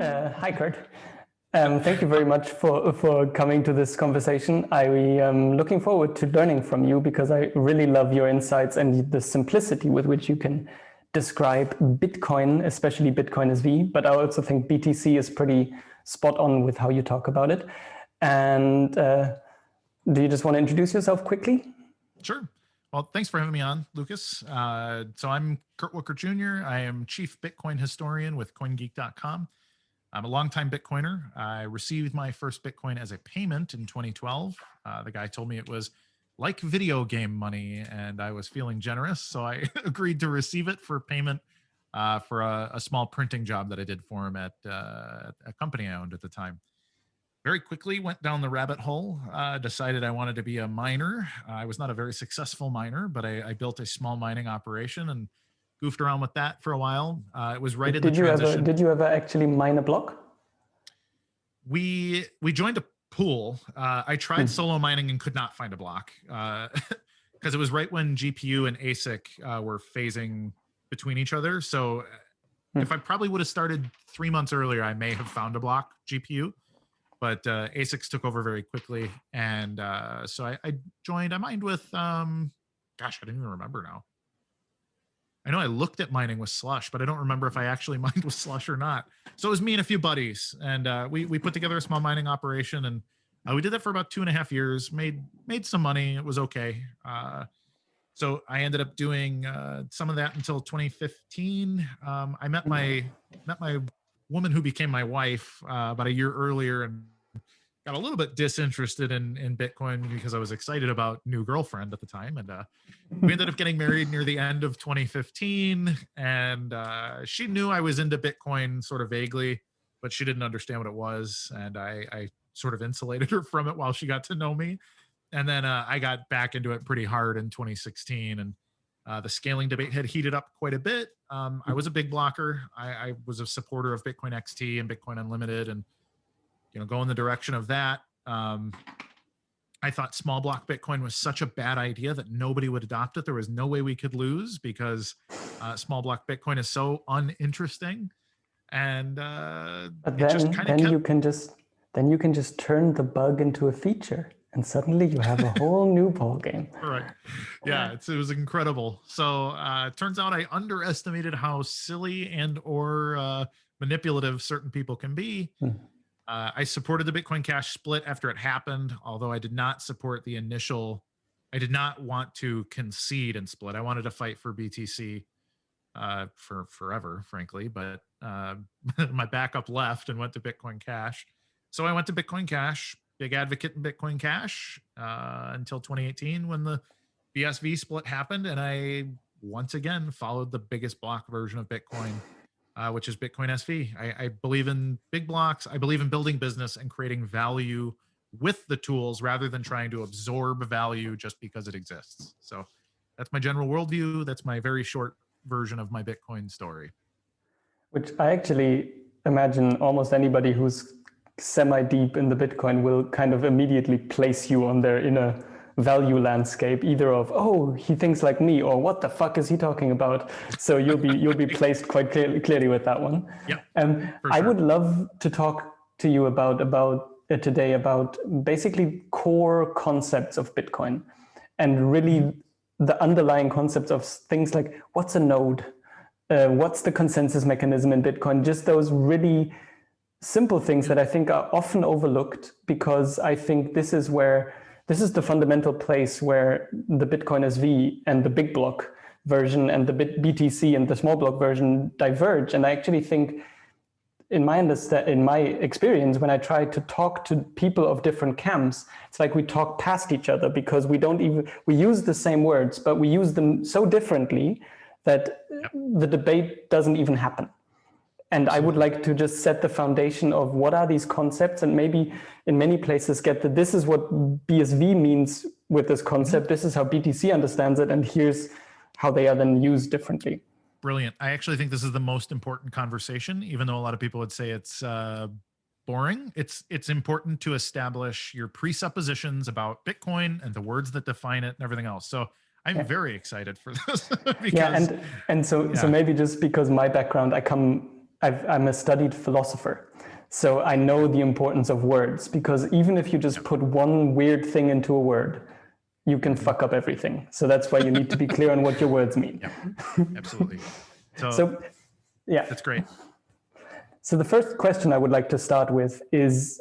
Hi, Kurt. Thank you very much for coming to this conversation. I am looking forward to learning from you because I really love your insights and the simplicity with which you can describe Bitcoin, especially Bitcoin SV, but I also think BTC is pretty spot on with how you talk about it. And do you just want to introduce yourself quickly? Sure. Well, thanks for having me on, Lucas. So I'm Kurt Wuckert Jr. I am Chief Bitcoin Historian with coingeek.com. I'm a longtime Bitcoiner. I received my first Bitcoin as a payment in 2012. The guy told me it was like video game money, and I was feeling generous, so I agreed to receive it for payment for a small printing job that I did for him at a company I owned at the time. Very quickly went down the rabbit hole, decided I wanted to be a miner. I was not a very successful miner, but I built a small mining operation and goofed around with that for a while. It was right in the transition. Did you ever actually mine a block? We joined a pool. I tried solo mining and could not find a block because it was right when GPU and ASIC were phasing between each other. So if I probably would have started 3 months earlier, I may have found a block GPU. But ASICs took over very quickly. And so I joined, I mined with, gosh, I didn't even remember now. I know I looked at mining with Slush, but I don't remember if I actually mined with Slush or not. So it was me and a few buddies. And we put together a small mining operation. And we did that for about 2.5 years, made some money. It was okay. So I ended up doing some of that until 2015. I met my woman who became my wife about a year earlier and got a little bit disinterested in Bitcoin because I was excited about new girlfriend at the time. And we ended up getting married near the end of 2015. And she knew I was into Bitcoin sort of vaguely, but she didn't understand what it was. And I sort of insulated her from it while she got to know me. And then I got back into it pretty hard in 2016. And the scaling debate had heated up quite a bit. I was a big blocker. I was a supporter of Bitcoin XT and Bitcoin Unlimited, and go in the direction of that. I thought small block Bitcoin was such a bad idea that nobody would adopt it. There was no way we could lose because small block Bitcoin is so uninteresting. And but then you can just turn the bug into a feature. And suddenly you have a whole new ball game. Right. Yeah, it was incredible. So it turns out I underestimated how silly and or manipulative certain people can be. I supported the Bitcoin Cash split after it happened, although I did not support the initial. I did not want to concede and split. I wanted to fight for BTC for forever, frankly. But my backup left and went to Bitcoin Cash. So I went to Bitcoin Cash. Big advocate in Bitcoin Cash until 2018 when the BSV split happened. And I, once again, followed the biggest block version of Bitcoin, which is Bitcoin SV. I believe in big blocks. I believe in building business and creating value with the tools rather than trying to absorb value just because it exists. So that's my general worldview. That's my very short version of my Bitcoin story. Which I actually imagine almost anybody who's semi-deep in the Bitcoin will kind of immediately place you on their inner value landscape, either of, oh, he thinks like me, or what the fuck is he talking about? So you'll be placed quite clearly with that one. Yeah. I would love to talk to you about today about basically core concepts of Bitcoin and really the underlying concepts of things like what's a node, what's the consensus mechanism in Bitcoin, just those really simple things that I think are often overlooked, because I think this is the fundamental place where the Bitcoin SV and the big block version and the BTC and the small block version diverge. And I actually think in my experience, when I try to talk to people of different camps, it's like we talk past each other because we use the same words, but we use them so differently that the debate doesn't even happen. And I would like to just set the foundation of what are these concepts, and maybe in many places get that this is what BSV means with this concept. This is how BTC understands it, and here's how they are then used differently. Brilliant. I actually think this is the most important conversation, even though a lot of people would say it's boring. It's important to establish your presuppositions about Bitcoin and the words that define it and everything else. So I'm very excited for this. So maybe just because my background, I'm a studied philosopher. So I know the importance of words, because even if you just put one weird thing into a word, you can fuck up everything. So that's why you need to be clear on what your words mean. Yeah, absolutely. So yeah, that's great. So the first question I would like to start with is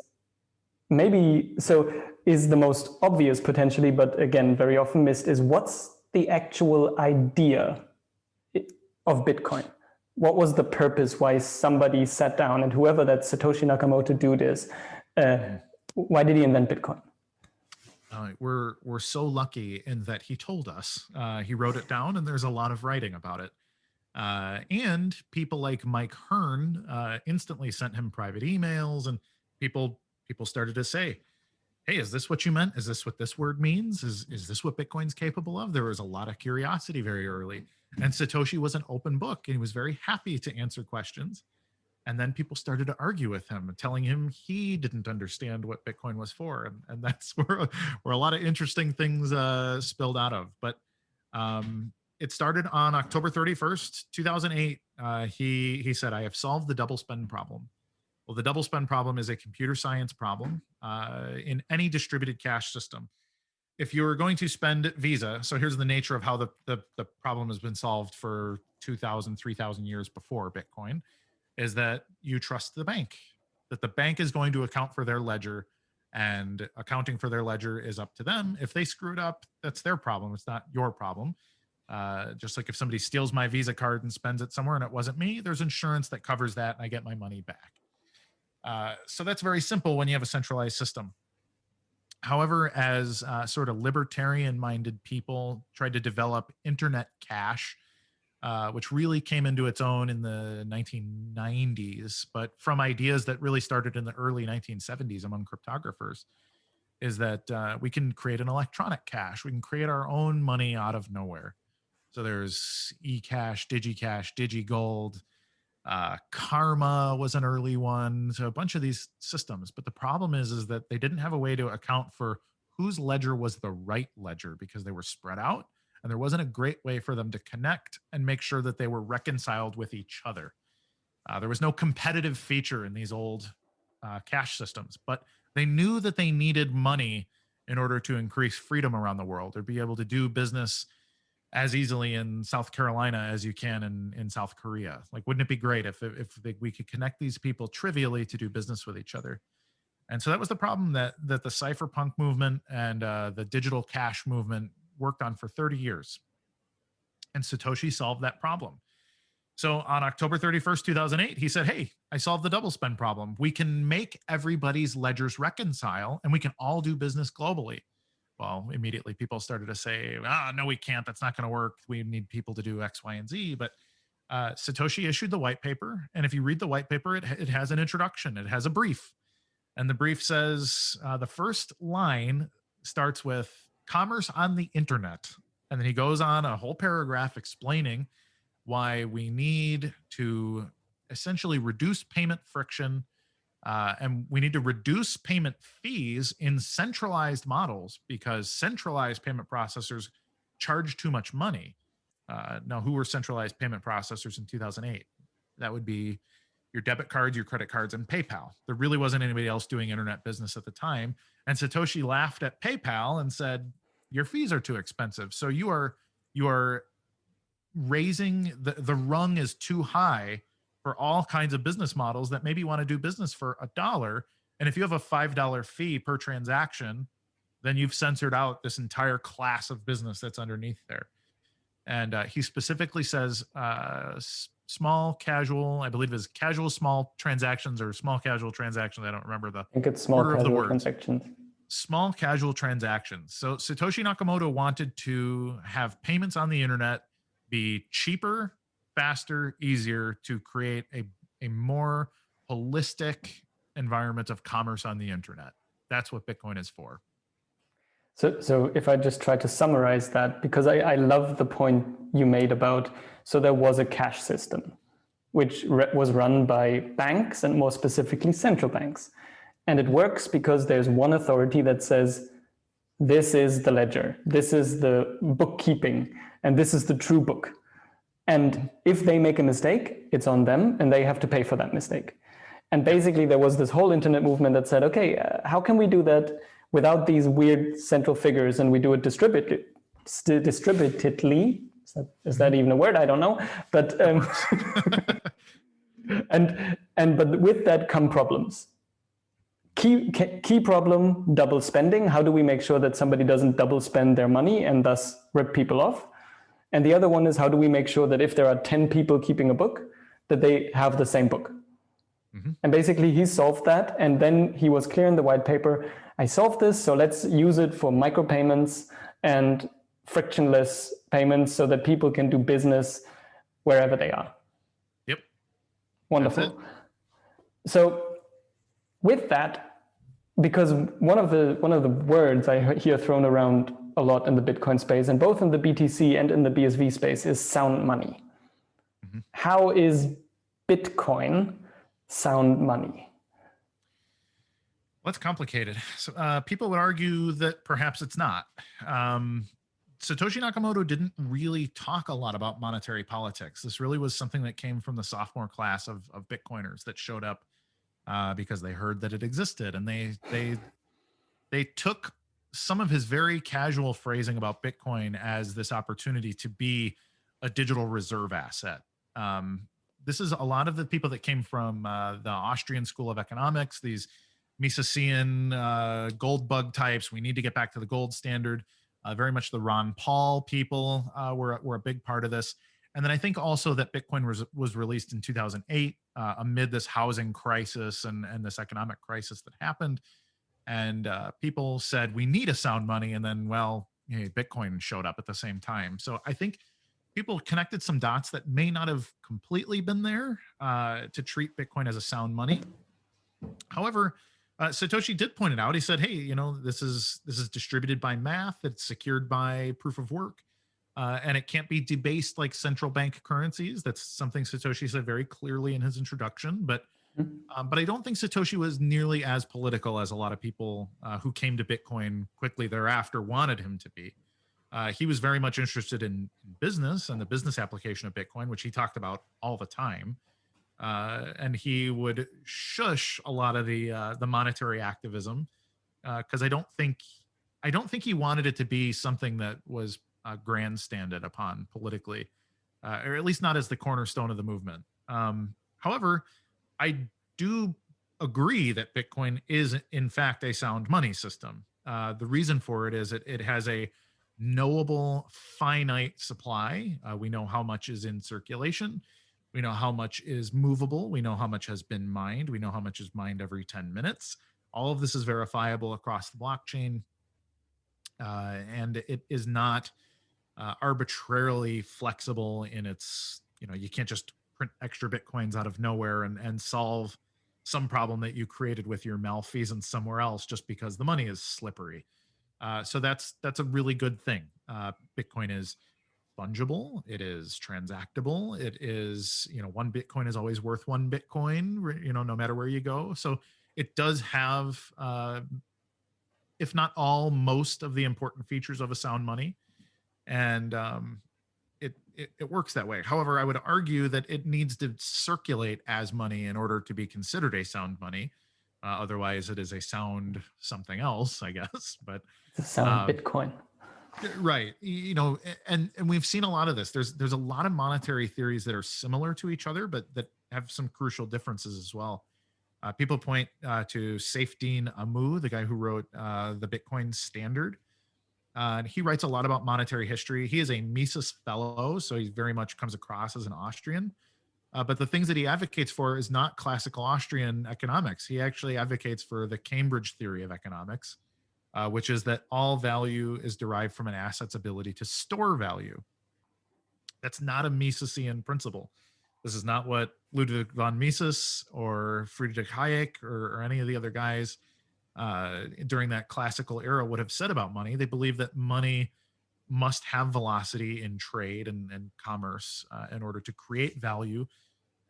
is the most obvious potentially, but again, very often missed, is what's the actual idea of Bitcoin? What was the purpose why somebody sat down, and whoever that Satoshi Nakamoto dude is, why did he invent Bitcoin? We're so lucky in that he told us. He wrote it down, and there's a lot of writing about it. And people like Mike Hearn instantly sent him private emails, and people started to say, hey, is this what you meant? Is this what this word means? Is this what Bitcoin's capable of? There was a lot of curiosity very early. And Satoshi was an open book, and he was very happy to answer questions. And then people started to argue with him, telling him he didn't understand what Bitcoin was for. And that's where a lot of interesting things spilled out of. But it started on October 31st, 2008. He said, I have solved the double spend problem. Well, the double spend problem is a computer science problem in any distributed cash system. If you're going to spend Visa, so here's the nature of how the problem has been solved for 2,000, 3,000 years before Bitcoin, is that you trust the bank, that the bank is going to account for their ledger, and accounting for their ledger is up to them. If they screw it up, that's their problem. It's not your problem. Just like if somebody steals my Visa card and spends it somewhere and it wasn't me, there's insurance that covers that and I get my money back. So that's very simple when you have a centralized system. However, as sort of libertarian-minded people tried to develop internet cash, which really came into its own in the 1990s, but from ideas that really started in the early 1970s among cryptographers, is that we can create an electronic cash. We can create our own money out of nowhere. So there's eCash, DigiCash, DigiGold, Karma was an early one. So a bunch of these systems. But the problem is that they didn't have a way to account for whose ledger was the right ledger, because they were spread out. And there wasn't a great way for them to connect and make sure that they were reconciled with each other. There was no competitive feature in these old cash systems, but they knew that they needed money in order to increase freedom around the world, or be able to do business as easily in South Carolina as you can in South Korea. Like, wouldn't it be great if we could connect these people trivially to do business with each other? And so that was the problem that the cypherpunk movement and the digital cash movement worked on for 30 years. And Satoshi solved that problem. So on October 31st, 2008, he said, hey, I solved the double spend problem. We can make everybody's ledgers reconcile, and we can all do business globally. Well, immediately people started to say, no, we can't. That's not going to work. We need people to do X, Y, and Z. But Satoshi issued the white paper. And if you read the white paper, it has an introduction. It has a brief. And the brief says, the first line starts with commerce on the internet. And then he goes on a whole paragraph explaining why we need to essentially reduce payment friction, and we need to reduce payment fees in centralized models, because centralized payment processors charge too much money. Now, who were centralized payment processors in 2008? That would be your debit cards, your credit cards, and PayPal. There really wasn't anybody else doing internet business at the time. And Satoshi laughed at PayPal and said, your fees are too expensive. So you are raising the rung is too high for all kinds of business models that maybe want to do business for $1. And if you have a $5 fee per transaction, then you've censored out this entire class of business that's underneath there. And he specifically says small casual, I believe is casual small transactions or small casual transactions. I don't remember the I think it's small order of the casual words. transactions. Small casual transactions. So Satoshi Nakamoto wanted to have payments on the internet be cheaper, faster, easier, to create a more holistic environment of commerce on the internet. That's what Bitcoin is for. So if I just try to summarize that, because I love the point you made about, so there was a cash system, which was run by banks, and more specifically central banks. And it works because there's one authority that says, this is the ledger, this is the bookkeeping, and this is the true book. And if they make a mistake, it's on them and they have to pay for that mistake. And basically there was this whole internet movement that said, okay, how can we do that without these weird central figures, and we do it distributedly? Is that even a word? I don't know. But but with that come problems. Key problem, double spending. How do we make sure that somebody doesn't double spend their money and thus rip people off? And the other one is, how do we make sure that if there are 10 people keeping a book, that they have the same book? And basically he solved that. And then he was clear in the white paper, I solved this, so let's use it for micropayments and frictionless payments so that people can do business wherever they are. Yep. Wonderful. So with that, because one of the words I hear thrown around a lot in the Bitcoin space, and both in the BTC and in the BSV space, is sound money. How is Bitcoin sound money? Well, it's complicated. So, people would argue that perhaps it's not. Satoshi Nakamoto didn't really talk a lot about monetary politics. This really was something that came from the sophomore class of Bitcoiners that showed up because they heard that it existed, and they took some of his very casual phrasing about Bitcoin as this opportunity to be a digital reserve asset. This is a lot of the people that came from the Austrian School of Economics, these Misesian gold bug types. We need to get back to the gold standard. Very much the Ron Paul people were a big part of this. And then I think also that Bitcoin was released in 2008 amid this housing crisis and this economic crisis that happened. And people said, we need a sound money. And then, well, Bitcoin showed up at the same time. So I think people connected some dots that may not have completely been there to treat Bitcoin as a sound money. However, Satoshi did point it out. He said, hey, this is distributed by math. It's secured by proof of work. And it can't be debased like central bank currencies. That's something Satoshi said very clearly in his introduction. But I don't think Satoshi was nearly as political as a lot of people who came to Bitcoin quickly thereafter wanted him to be. He was very much interested in business and the business application of Bitcoin, which he talked about all the time. And he would shush a lot of the monetary activism because I don't think he wanted it to be something that was grandstanded upon politically, or at least not as the cornerstone of the movement. However, I do agree that Bitcoin is in fact a sound money system. The reason for it is it has a knowable finite supply. We know how much is in circulation. We know how much is movable. We know how much has been mined. We know how much is mined every 10 minutes. All of this is verifiable across the blockchain. And it is not arbitrarily flexible in its, you can't just print extra Bitcoins out of nowhere and solve some problem that you created with your malfeasance somewhere else just because the money is slippery. So that's a really good thing. Bitcoin is fungible. It is transactable. It is, one Bitcoin is always worth one Bitcoin, no matter where you go. So it does have, if not all, most of the important features of a sound money. And it works that way. However, I would argue that it needs to circulate as money in order to be considered a sound money. Otherwise, it is a sound something else, I guess. But it's a sound Bitcoin. Right. And we've seen a lot of this. There's a lot of monetary theories that are similar to each other, but that have some crucial differences as well. People point to Saifedean Ammou, the guy who wrote the Bitcoin Standard. And he writes a lot about monetary history. He is a Mises fellow, so he very much comes across as an Austrian. But the things that he advocates for is not classical Austrian economics. He actually advocates for the Cambridge theory of economics, which is that all value is derived from an asset's ability to store value. That's not a Misesian principle. This is not what Ludwig von Mises or Friedrich Hayek or any of the other guys during that classical era would have said about money. They believe that money must have velocity in trade and commerce in order to create value,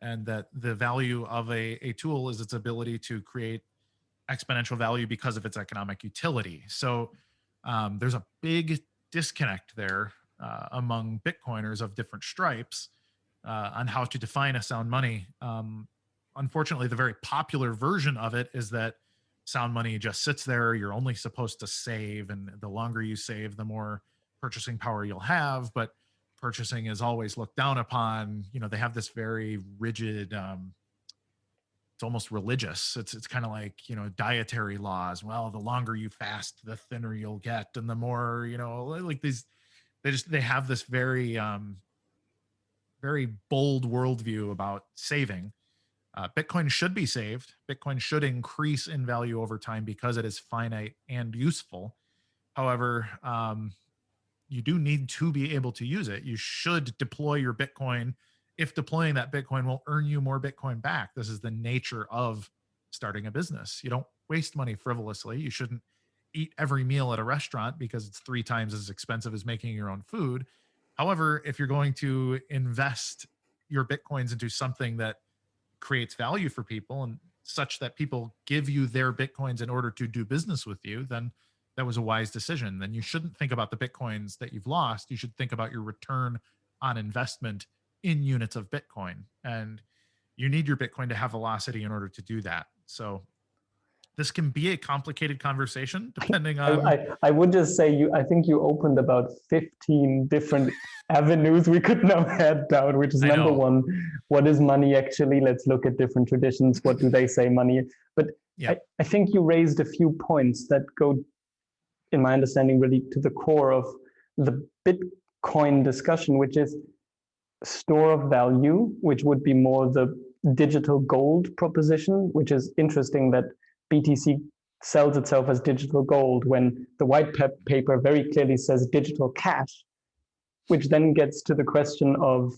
and that the value of a tool is its ability to create exponential value because of its economic utility. So there's a big disconnect there among Bitcoiners of different stripes on how to define a sound money. Unfortunately, the very popular version of it is that sound money just sits there. You're only supposed to save, and the longer you save, the more purchasing power you'll have. But purchasing is always looked down upon. You know, they have this very rigid, it's almost religious. It's kind of like, you know, dietary laws. Well, the longer you fast, the thinner you'll get, and the more, you know, like these, they have this very very bold worldview about saving. Bitcoin should be saved. Bitcoin should increase in value over time because it is finite and useful. However, you do need to be able to use it. You should deploy your Bitcoin if deploying that Bitcoin will earn you more Bitcoin back. This is the nature of starting a business. You don't waste money frivolously. You shouldn't eat every meal at a restaurant because it's 3 times as expensive as making your own food. However, if you're going to invest your Bitcoins into something that creates value for people and such that people give you their Bitcoins in order to do business with you, then that was a wise decision. Then you shouldn't think about the Bitcoins that you've lost. You should think about your return on investment in units of Bitcoin. And you need your Bitcoin to have velocity in order to do that. So this can be a complicated conversation depending on... I would just say I think you opened about 15 different avenues we could now head down, which is number one, what is money actually? Let's look at different traditions. What do they say money? But yeah. I think you raised a few points that go, in my understanding, really to the core of the Bitcoin discussion, which is store of value, which would be more the digital gold proposition, which is interesting that BTC sells itself as digital gold when the white paper very clearly says digital cash, which then gets to the question of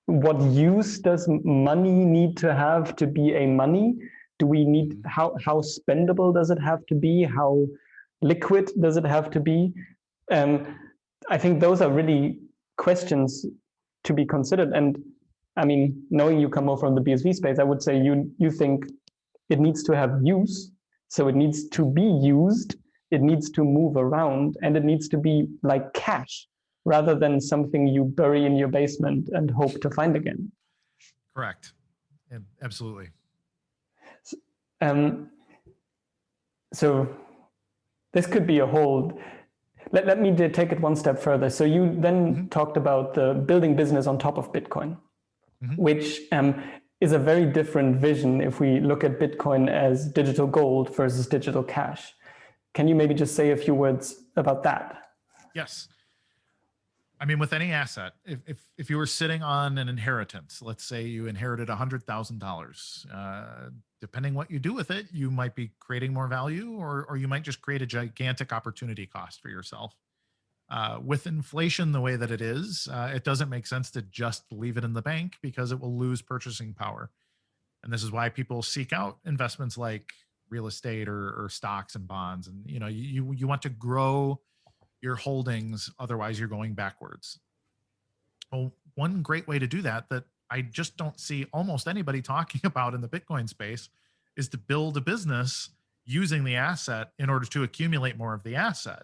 what use does money need to have to be a money? Do we need, how spendable does it have to be? How liquid does it have to be? I think those are really questions to be considered. And I mean, knowing you come more from the BSV space, I would say you think it needs to have use, so it needs to be used, it needs to move around, and it needs to be like cash rather than something you bury in your basement and hope to find again. Correct. Yeah, absolutely. So this could be a whole... Let me take it one step further. So you then talked about the building business on top of Bitcoin, which is a very different vision if we look at Bitcoin as digital gold versus digital cash. Can you maybe just say a few words about that? Yes. I mean, with any asset, if you were sitting on an inheritance, let's say you inherited $100,000, depending what you do with it, you might be creating more value, or you might just create a gigantic opportunity cost for yourself. With inflation the way that it is, it doesn't make sense to just leave it in the bank because it will lose purchasing power. And this is why people seek out investments like real estate or stocks and bonds. And you know, you want to grow your holdings, otherwise you're going backwards. Well, one great way to do that I just don't see almost anybody talking about in the Bitcoin space is to build a business using the asset in order to accumulate more of the asset.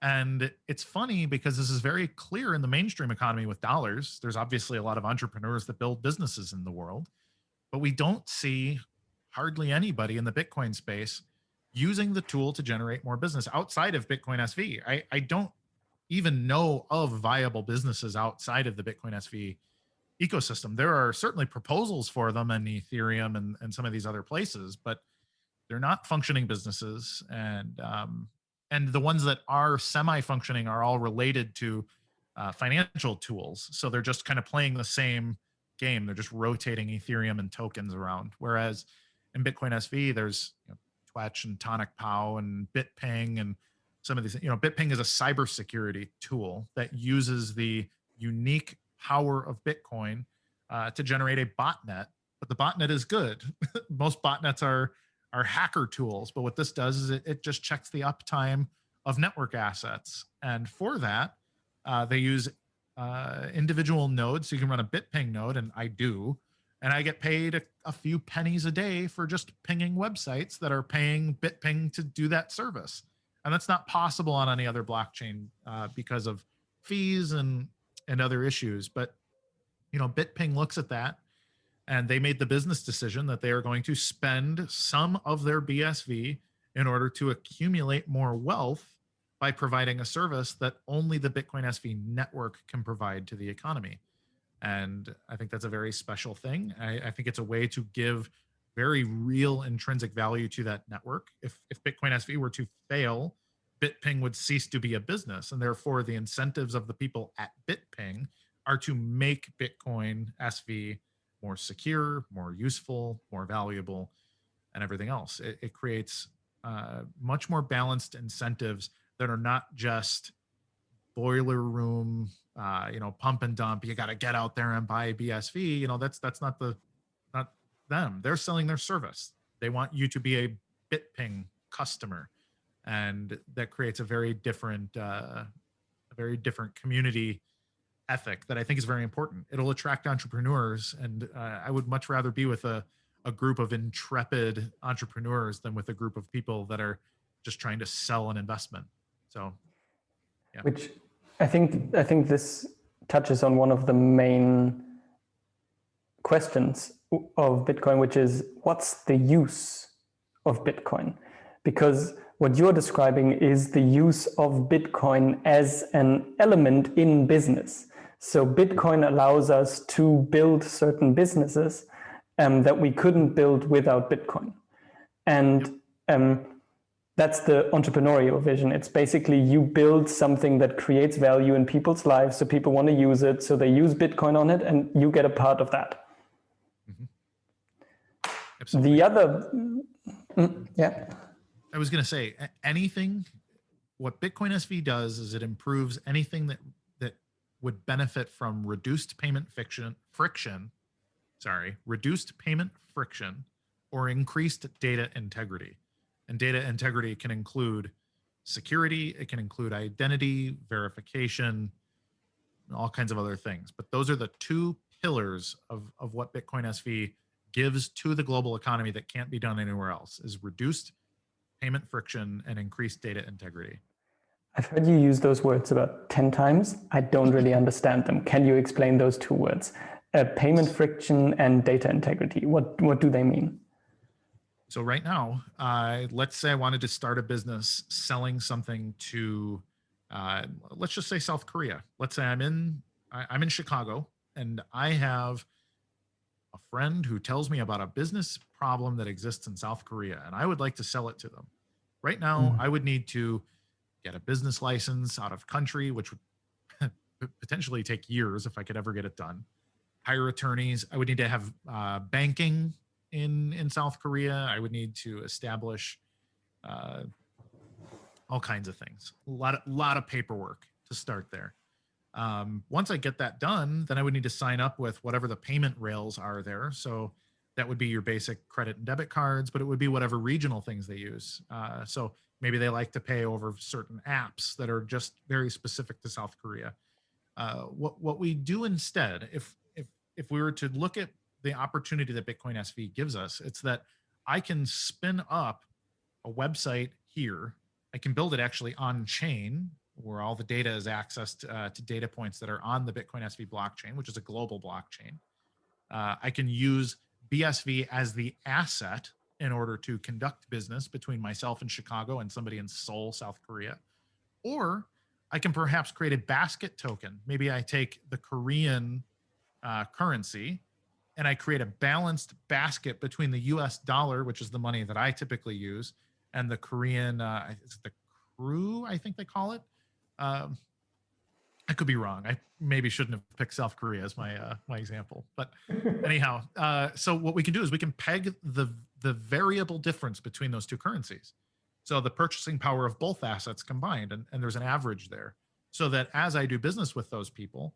And it's funny because this is very clear in the mainstream economy with dollars. There's obviously a lot of entrepreneurs that build businesses in the world, but we don't see hardly anybody in the Bitcoin space using the tool to generate more business outside of Bitcoin SV. I don't even know of viable businesses outside of the Bitcoin SV ecosystem. There are certainly proposals for them in Ethereum and some of these other places, but they're not functioning businesses. And the ones that are semi-functioning are all related to financial tools. So they're just kind of playing the same game. They're just rotating Ethereum and tokens around. Whereas in Bitcoin SV, there's Twetch and Tonic Pow and BitPing and some of these. BitPing is a cybersecurity tool that uses the unique power of Bitcoin to generate a botnet. But the botnet is good. Most botnets are hacker tools, but what this does is it just checks the uptime of network assets. And for that, they use individual nodes. So you can run a BitPing node, and I do. And I get paid a few pennies a day for just pinging websites that are paying BitPing to do that service. And that's not possible on any other blockchain because of fees and other issues. But BitPing looks at that, and they made the business decision that they are going to spend some of their BSV in order to accumulate more wealth by providing a service that only the Bitcoin SV network can provide to the economy. And I think that's a very special thing. I think it's a way to give very real intrinsic value to that network. If Bitcoin SV were to fail, BitPing would cease to be a business, and therefore the incentives of the people at BitPing are to make Bitcoin SV more secure, more useful, more valuable, and everything else. It creates much more balanced incentives that are not just boiler room, pump and dump. You got to get out there and buy BSV. That's not them. They're selling their service. They want you to be a BitPing customer, and that creates a very different community ethic that I think is very important. It'll attract entrepreneurs, and I would much rather be with a group of intrepid entrepreneurs than with a group of people that are just trying to sell an investment. So, yeah. Which I think this touches on one of the main questions of Bitcoin, which is what's the use of Bitcoin? Because what you're describing is the use of Bitcoin as an element in business. So Bitcoin allows us to build certain businesses that we couldn't build without Bitcoin. And that's the entrepreneurial vision. It's basically you build something that creates value in people's lives, so people want to use it, so they use Bitcoin on it, and you get a part of that. Mm-hmm. Absolutely. The other, yeah. I was going to say, what Bitcoin SV does is it improves anything that would benefit from reduced payment friction, or increased data integrity. And data integrity can include security, it can include identity, verification, all kinds of other things. But those are the two pillars of what Bitcoin SV gives to the global economy that can't be done anywhere else, is reduced payment friction and increased data integrity. I've heard you use those words about 10 times. I don't really understand them. Can you explain those two words? Payment friction and data integrity. What do they mean? So right now, let's say I wanted to start a business selling something to, let's just say South Korea. Let's say I'm in Chicago, and I have a friend who tells me about a business problem that exists in South Korea, and I would like to sell it to them. Right now, I would need to get a business license out of country, which would potentially take years if I could ever get it done. Hire attorneys. I would need to have banking in South Korea. I would need to establish all kinds of things. A lot of paperwork to start there. Once I get that done, then I would need to sign up with whatever the payment rails are there. So that would be your basic credit and debit cards, but it would be whatever regional things they use. So maybe they like to pay over certain apps that are just very specific to South Korea. What we do instead, if we were to look at the opportunity that Bitcoin SV gives us, it's that I can spin up a website here. I can build it actually on chain, where all the data is accessed to data points that are on the Bitcoin SV blockchain, which is a global blockchain. I can use BSV as the asset in order to conduct business between myself in Chicago and somebody in Seoul, South Korea. Or I can perhaps create a basket token. Maybe I take the Korean currency and I create a balanced basket between the US dollar, which is the money that I typically use, and the Korean, it's the KRU, I think they call it. I could be wrong. I maybe shouldn't have picked South Korea as my example. But anyhow, so what we can do is we can peg the variable difference between those two currencies. So the purchasing power of both assets combined, and there's an average there. So that as I do business with those people,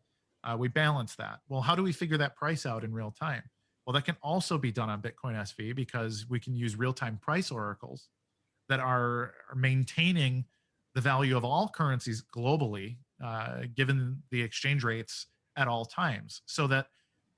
we balance that. Well, how do we figure that price out in real time? Well, that can also be done on Bitcoin SV, because we can use real-time price oracles that are maintaining the value of all currencies globally, given the exchange rates at all times, so that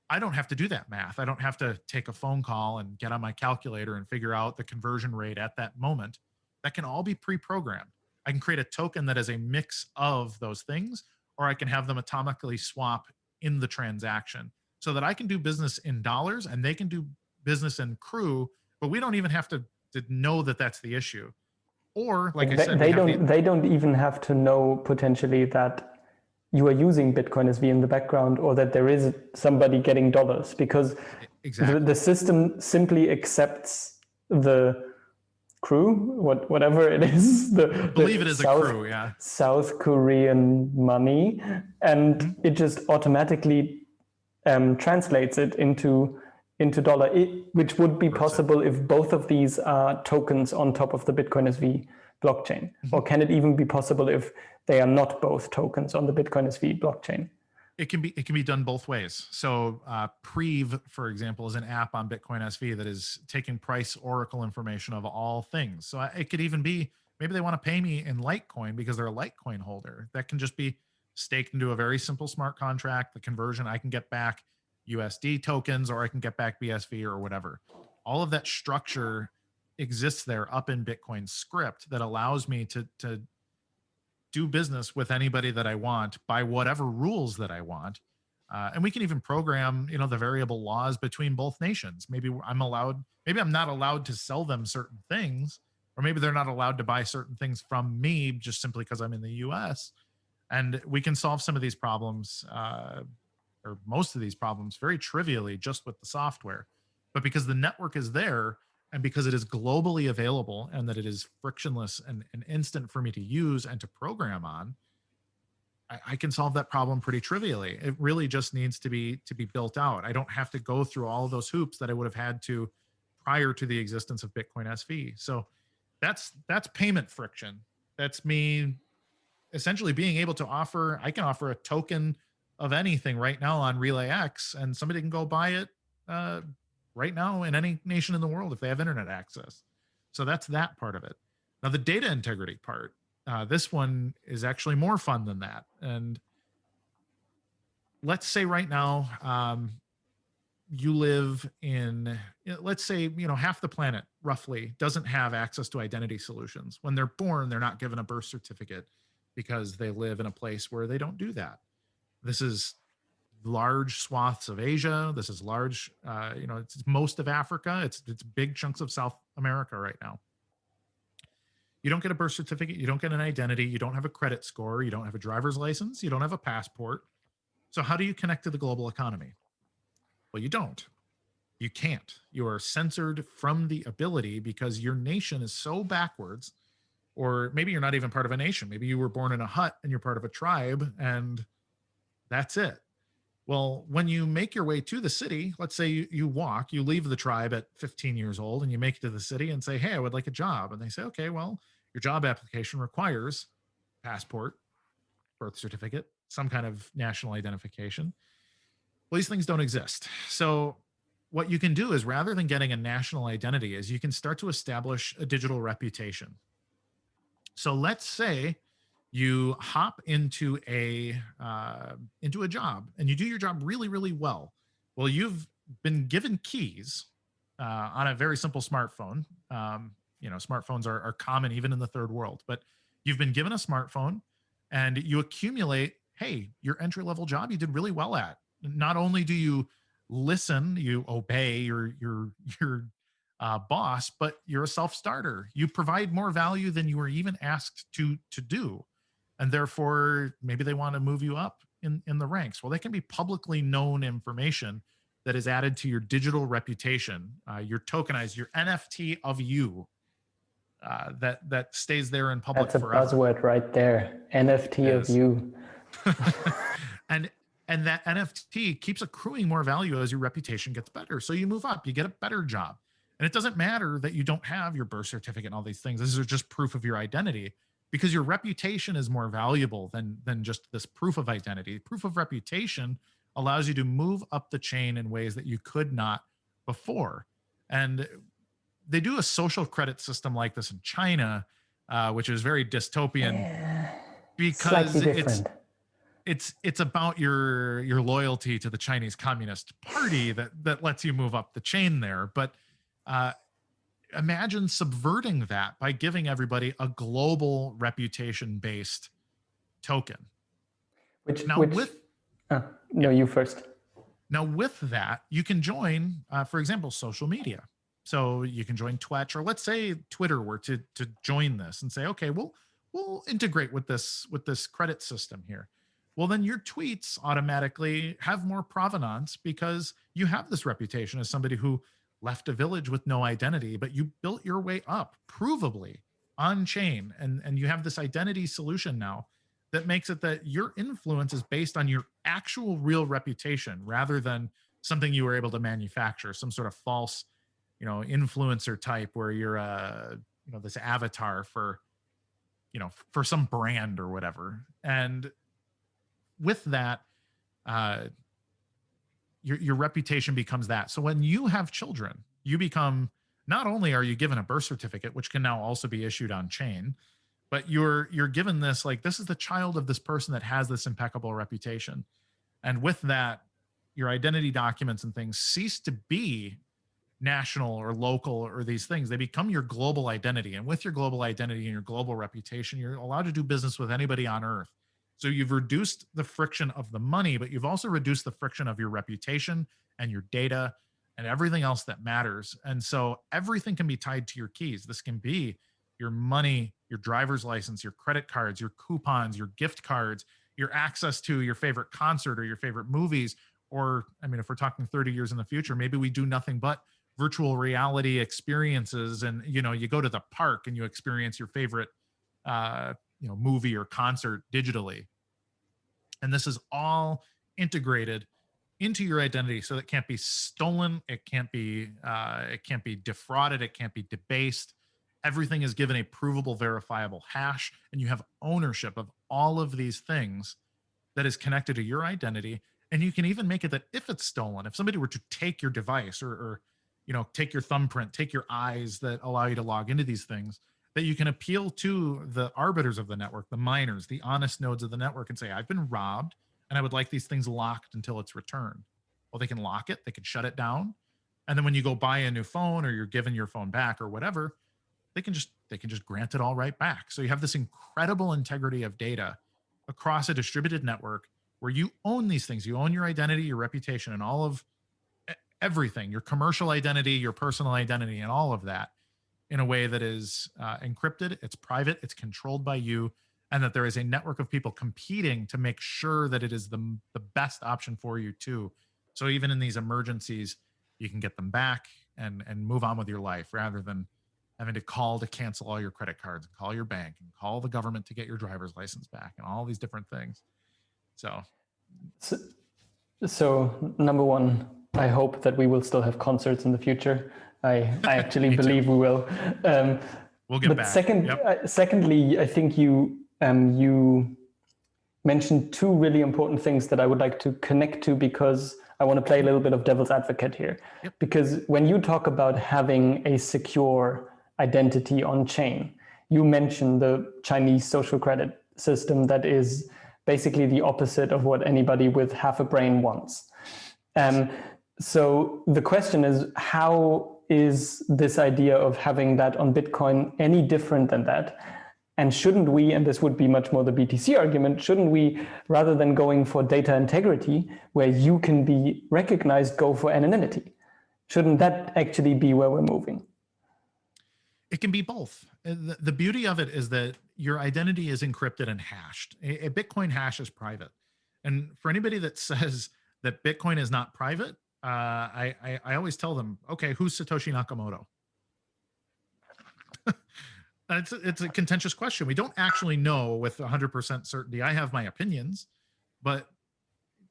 I don't have to do that math. I don't have to take a phone call and get on my calculator and figure out the conversion rate at that moment. That can all be pre-programmed. I can create a token that is a mix of those things, or I can have them atomically swap in the transaction. so that I can do business in dollars and they can do business in crew, but we don't even have to know that that's the issue. Or like I said, they don't even have to know potentially that you are using Bitcoin SV in the background, or that there is somebody getting dollars, because the system simply accepts the crew, whatever it is, I believe it is a crew, yeah, South Korean money, and it just automatically translates it into dollar, which would be possible if both of these are tokens on top of the Bitcoin SV blockchain. Or can it even be possible if they are not both tokens on the Bitcoin SV blockchain? It can be done both ways. So Prev, for example, is an app on Bitcoin SV that is taking price oracle information of all things. So it could even be, maybe they want to pay me in Litecoin because they're a Litecoin holder. That can just be staked into a very simple smart contract. The conversion, I can get back USD tokens, or I can get back BSV or whatever. All of that structure exists there up in Bitcoin script that allows me to do business with anybody that I want by whatever rules that I want. And we can even program, the variable laws between both nations. Maybe I'm not allowed to sell them certain things, or maybe they're not allowed to buy certain things from me just simply because I'm in the US. And we can solve some of these problems, or most of these problems, very trivially just with the software. But because the network is there, and because it is globally available, and that it is frictionless and instant for me to use and to program on, I can solve that problem pretty trivially. It really just needs to be built out. I don't have to go through all of those hoops that I would have had to prior to the existence of Bitcoin SV. So that's payment friction. That's me essentially being able to offer, I can offer a token of anything right now on RelayX, and somebody can go buy it right now in any nation in the world if they have internet access. So that's that part of it. Now the data integrity part, this one is actually more fun than that. And let's say right now, you live in, let's say, half the planet roughly doesn't have access to identity solutions. When they're born, they're not given a birth certificate because they live in a place where they don't do that. This is large swaths of Asia. This is large, it's most of Africa. It's big chunks of South America right now. You don't get a birth certificate. You don't get an identity. You don't have a credit score. You don't have a driver's license. You don't have a passport. So how do you connect to the global economy? Well, you don't. You can't. You are censored from the ability because your nation is so backwards, or maybe you're not even part of a nation. Maybe you were born in a hut and you're part of a tribe, and that's it. Well, when you make your way to the city, let's say you leave the tribe at 15 years old and you make it to the city and say, hey, I would like a job. And they say, okay, well, your job application requires passport, birth certificate, some kind of national identification. Well, these things don't exist. So what you can do is, rather than getting a national identity, is you can start to establish a digital reputation. So let's say you hop into a job and you do your job really, really well. Well, you've been given keys on a very simple smartphone. Smartphones are common even in the third world, but you've been given a smartphone and you accumulate, hey, your entry-level job you did really well at. Not only do you listen, you obey your boss, but you're a self-starter. You provide more value than you were even asked to do. And therefore, maybe they want to move you up in the ranks. Well, they can be publicly known information that is added to your digital reputation, your tokenized, your NFT of you, that stays there in public forever. That's a buzzword right there, NFT of you. And that NFT keeps accruing more value as your reputation gets better. So you move up, you get a better job. And it doesn't matter that you don't have your birth certificate and all these things. This is just proof of your identity, because your reputation is more valuable than just this proof of identity. Proof of reputation allows you to move up the chain in ways that you could not before. And they do a social credit system like this in China, which is very dystopian, because it's about your loyalty to the Chinese Communist Party that lets you move up the chain there. But imagine subverting that by giving everybody a global reputation-based token. No, you first. Now, with that, you can join, for example, social media. So you can join Twitch, or let's say Twitter were to join this and say, okay, we'll integrate with this credit system here. Well, then your tweets automatically have more provenance because you have this reputation as somebody who left a village with no identity, but you built your way up provably on chain, and you have this identity solution now that makes it that your influence is based on your actual real reputation rather than something you were able to manufacture, some sort of false, influencer type where you're this avatar for, for some brand or whatever. And with that, your reputation becomes that. So when you have children, you become, not only are you given a birth certificate, which can now also be issued on chain, but you're given this, like, this is the child of this person that has this impeccable reputation. And with that, your identity documents and things cease to be national or local or these things. They become your global identity. And with your global identity and your global reputation, you're allowed to do business with anybody on earth. So you've reduced the friction of the money, but you've also reduced the friction of your reputation and your data and everything else that matters. And so everything can be tied to your keys. This can be your money, your driver's license, your credit cards, your coupons, your gift cards, your access to your favorite concert or your favorite movies. Or, I mean, if we're talking 30 years in the future, maybe we do nothing but virtual reality experiences. And, you go to the park and you experience your favorite, movie or concert digitally. And this is all integrated into your identity, so it can't be stolen, it can't be defrauded, it can't be debased. Everything is given a provable, verifiable hash, and you have ownership of all of these things that is connected to your identity. And you can even make it that if it's stolen, if somebody were to take your device or take your thumbprint, take your eyes that allow you to log into these things, that you can appeal to the arbiters of the network, the miners, the honest nodes of the network, and say, I've been robbed and I would like these things locked until it's returned. Well, they can lock it, they can shut it down. And then when you go buy a new phone or you're given your phone back or whatever, they can just grant it all right back. So you have this incredible integrity of data across a distributed network where you own these things. You own your identity, your reputation, and all of everything, your commercial identity, your personal identity, and all of that, in a way that is encrypted, it's private, it's controlled by you, and that there is a network of people competing to make sure that it is the best option for you too. So even in these emergencies, you can get them back and move on with your life rather than having to call to cancel all your credit cards, and call your bank, and call the government to get your driver's license back, and all these different things. So number one, I hope that we will still have concerts in the future. I actually believe we will. We'll get back. Secondly, I think you mentioned two really important things that I would like to connect to, because I want to play a little bit of devil's advocate here. Yep. Because when you talk about having a secure identity on chain, you mentioned the Chinese social credit system that is basically the opposite of what anybody with half a brain wants. So the question is, how is this idea of having that on Bitcoin any different than that? And shouldn't we, and this would be much more the BTC argument, shouldn't we, rather than going for data integrity, where you can be recognized, go for anonymity? Shouldn't that actually be where we're moving? It can be both. The beauty of it is that your identity is encrypted and hashed. A Bitcoin hash is private. And for anybody that says that Bitcoin is not private, I always tell them, okay, who's Satoshi Nakamoto? It's a contentious question. We don't actually know with 100% certainty. I have my opinions, but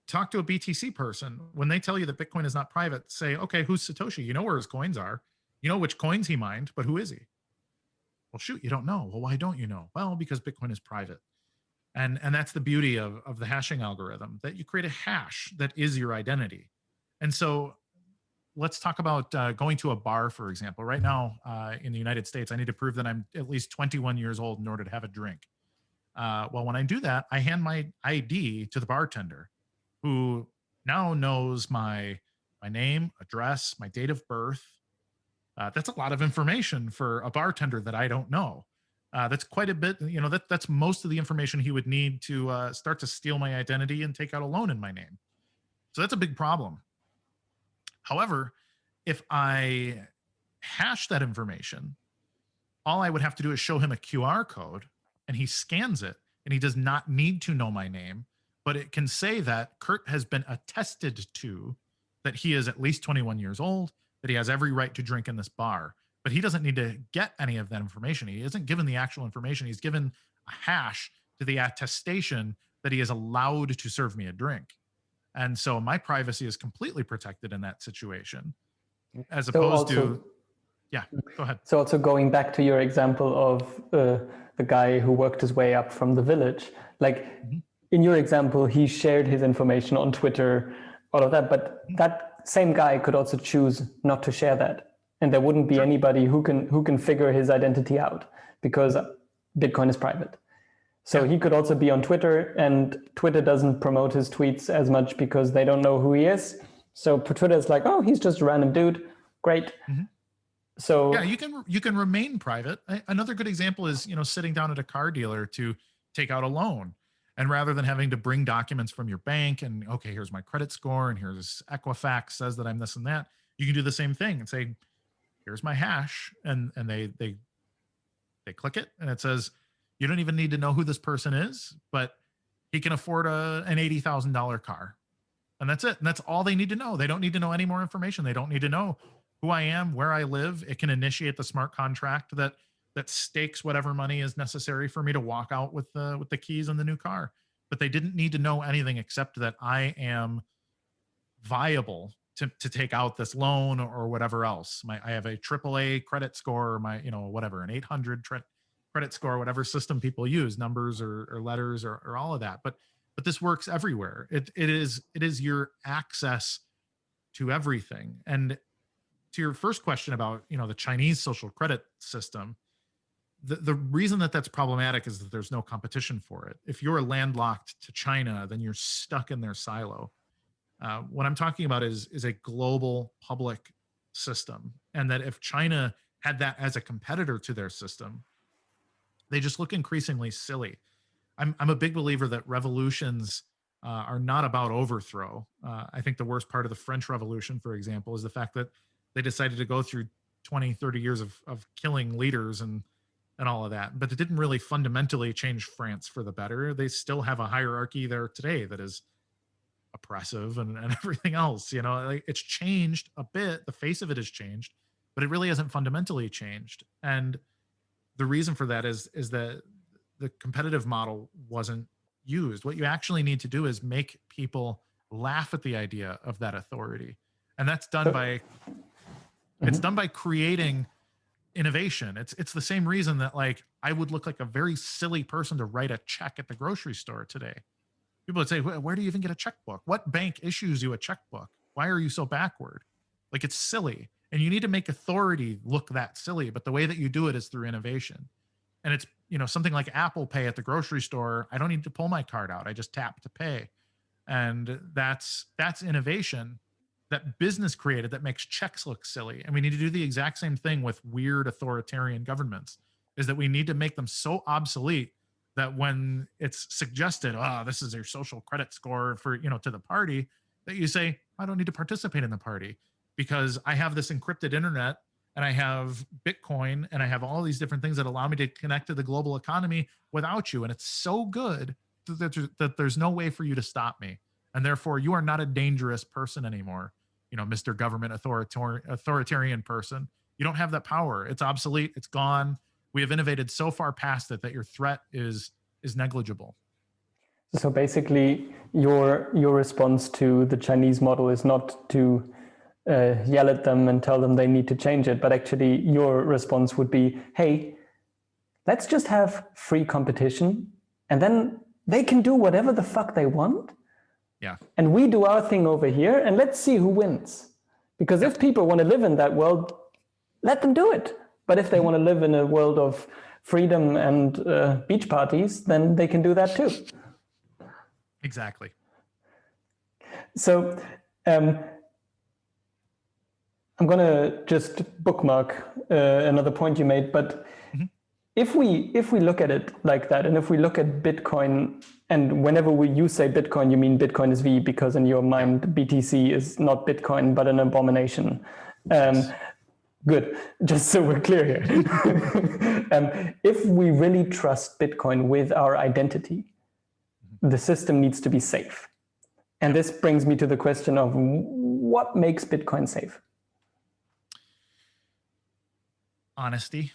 talk to a BTC person. When they tell you that Bitcoin is not private, say, okay, who's Satoshi? You know where his coins are. You know which coins he mined, but who is he? Well, shoot, you don't know. Well, why don't you know? Well, because Bitcoin is private. And that's the beauty of the hashing algorithm, that you create a hash that is your identity. And so let's talk about going to a bar, for example. Right now in the United States, I need to prove that I'm at least 21 years old in order to have a drink. Well, when I do that, I hand my ID to the bartender, who now knows my name, address, my date of birth. That's a lot of information for a bartender that I don't know. That's quite a bit, that's most of the information he would need to start to steal my identity and take out a loan in my name. So that's a big problem. However, if I hash that information, all I would have to do is show him a QR code and he scans it, and he does not need to know my name, but it can say that Kurt has been attested to, that he is at least 21 years old, that he has every right to drink in this bar. But he doesn't need to get any of that information. He isn't given the actual information. He's given a hash to the attestation that he is allowed to serve me a drink. And so my privacy is completely protected in that situation, as opposed to, yeah, go ahead. So also going back to your example of the guy who worked his way up from the village, like in your example, he shared his information on Twitter, all of that, but that same guy could also choose not to share that. And there wouldn't be anybody who can figure his identity out, because Bitcoin is private. So he could also be on Twitter, and Twitter doesn't promote his tweets as much because they don't know who he is. So Twitter is like, oh, he's just a random dude. Great. So yeah, you can remain private. Another good example is, sitting down at a car dealer to take out a loan, and rather than having to bring documents from your bank and, okay, here's my credit score and here's Equifax says that I'm this and that, you can do the same thing and say, here's my hash, and they click it, and it says, you don't even need to know who this person is, but he can afford an $80,000 car. And that's it. And that's all they need to know. They don't need to know any more information. They don't need to know who I am, where I live. It can initiate the smart contract that stakes whatever money is necessary for me to walk out with the keys and the new car. But they didn't need to know anything except that I am viable to take out this loan or whatever else. I have a AAA credit score, whatever, an 800 credit score, whatever system people use, numbers or letters or all of that. But this works everywhere. It is your access to everything. And to your first question about, the Chinese social credit system, the reason that that's problematic is that there's no competition for it. If you're landlocked to China, then you're stuck in their silo. What I'm talking about is a global public system. And that if China had that as a competitor to their system, they just look increasingly silly. I'm a big believer that revolutions are not about overthrow. I think the worst part of the French Revolution, for example, is the fact that they decided to go through 20, 30 years of killing leaders and all of that. But it didn't really fundamentally change France for the better. They still have a hierarchy there today that is oppressive and everything else. It's changed a bit. The face of it has changed, but it really hasn't fundamentally changed. And the reason for that is that the competitive model wasn't used. What you actually need to do is make people laugh at the idea of that authority. And that's done by creating innovation. It's the same reason that I would look like a very silly person to write a check at the grocery store today. People would say, where do you even get a checkbook? What bank issues you a checkbook? Why are you so backward? It's silly. And you need to make authority look that silly, but the way that you do it is through innovation. And it's, something like Apple Pay at the grocery store. I don't need to pull my card out. I just tap to pay. And that's innovation that business created that makes checks look silly. And we need to do the exact same thing with weird authoritarian governments, is that we need to make them so obsolete that when it's suggested, this is your social credit score for, to the party, that you say, I don't need to participate in the party because I have this encrypted internet and I have Bitcoin and I have all these different things that allow me to connect to the global economy without you. And it's so good that there's no way for you to stop me. And therefore you are not a dangerous person anymore. Mr. Government authoritarian person. You don't have that power. It's obsolete. It's gone. We have innovated so far past it that your threat is negligible. So basically your response to the Chinese model is not to yell at them and tell them they need to change it, but actually your response would be, hey, let's just have free competition and then they can do whatever the fuck they want. Yeah. And we do our thing over here and let's see who wins. Because if people want to live in that world, let them do it. But if they want to live in a world of freedom and beach parties, then they can do that too. Exactly. So I'm going to just bookmark another point you made, but if we look at it like that, and if we look at Bitcoin, and whenever you say Bitcoin, you mean Bitcoin is V, because in your mind BTC is not Bitcoin but an abomination. Yes. Good, just so we're clear here. If we really trust Bitcoin with our identity, the system needs to be safe. And this brings me to the question of what makes Bitcoin safe? Honesty.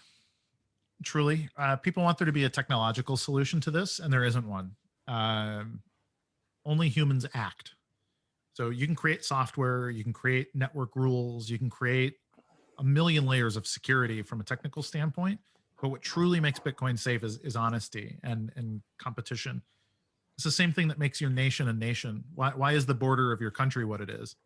Truly. People want there to be a technological solution to this, and there isn't one. Only humans act. So you can create software, you can create network rules, you can create a million layers of security from a technical standpoint, but what truly makes Bitcoin safe is honesty and competition. It's the same thing that makes your nation a nation. Why is the border of your country what it is?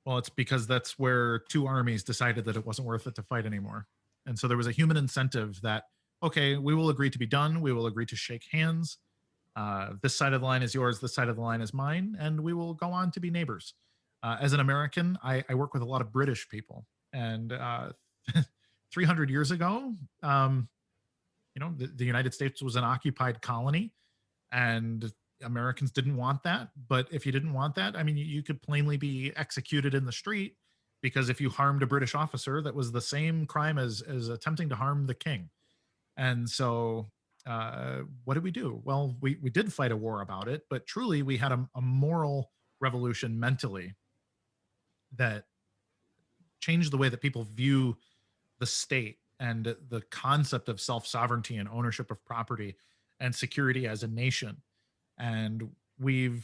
Well, it's because that's where two armies decided that it wasn't worth it to fight anymore. And so there was a human incentive that, okay, we will agree to be done. We will agree to shake hands. This side of the line is yours. This side of the line is mine. And we will go on to be neighbors. As an American, I work with a lot of British people. And 300 years ago, the United States was an occupied colony, and Americans didn't want that. But if you didn't want that, I mean, you could plainly be executed in the street, because if you harmed a British officer, that was the same crime as attempting to harm the king. And so what did we do? Well, we did fight a war about it, but truly we had a moral revolution mentally that changed the way that people view the state and the concept of self-sovereignty and ownership of property and security as a nation. And we're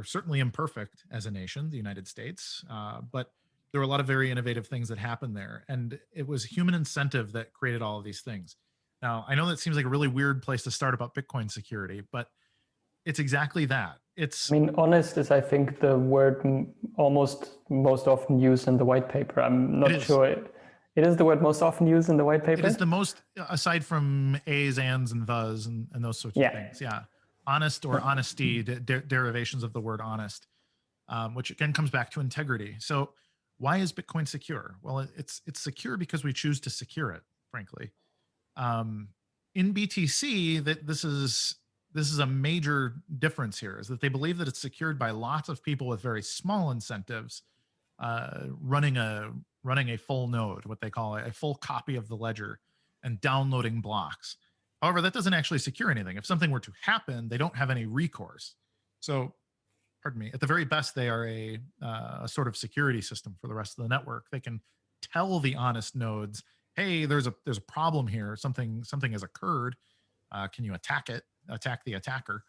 certainly imperfect as a nation, the United States, but there were a lot of very innovative things that happened there. And it was human incentive that created all of these things. Now, I know that seems like a really weird place to start about Bitcoin security, but it's exactly that. I mean, honest is, I think, the word most often used in the white paper. I'm not sure. It is the word most often used in the white paper? It is the most, aside from A's, ands, and thes, and those sorts of things. Yeah. Honest or honesty, derivations of the word honest, which again comes back to integrity. So why is Bitcoin secure? Well, it's secure because we choose to secure it, frankly. In BTC, this is a major difference here, is that they believe that it's secured by lots of people with very small incentives running a full node, what they call a full copy of the ledger, and downloading blocks. However, that doesn't actually secure anything. If something were to happen, they don't have any recourse. So, pardon me, at the very best, they are a sort of security system for the rest of the network. They can tell the honest nodes, hey, there's a problem here. Something has occurred. Can you attack it? Attack the attacker.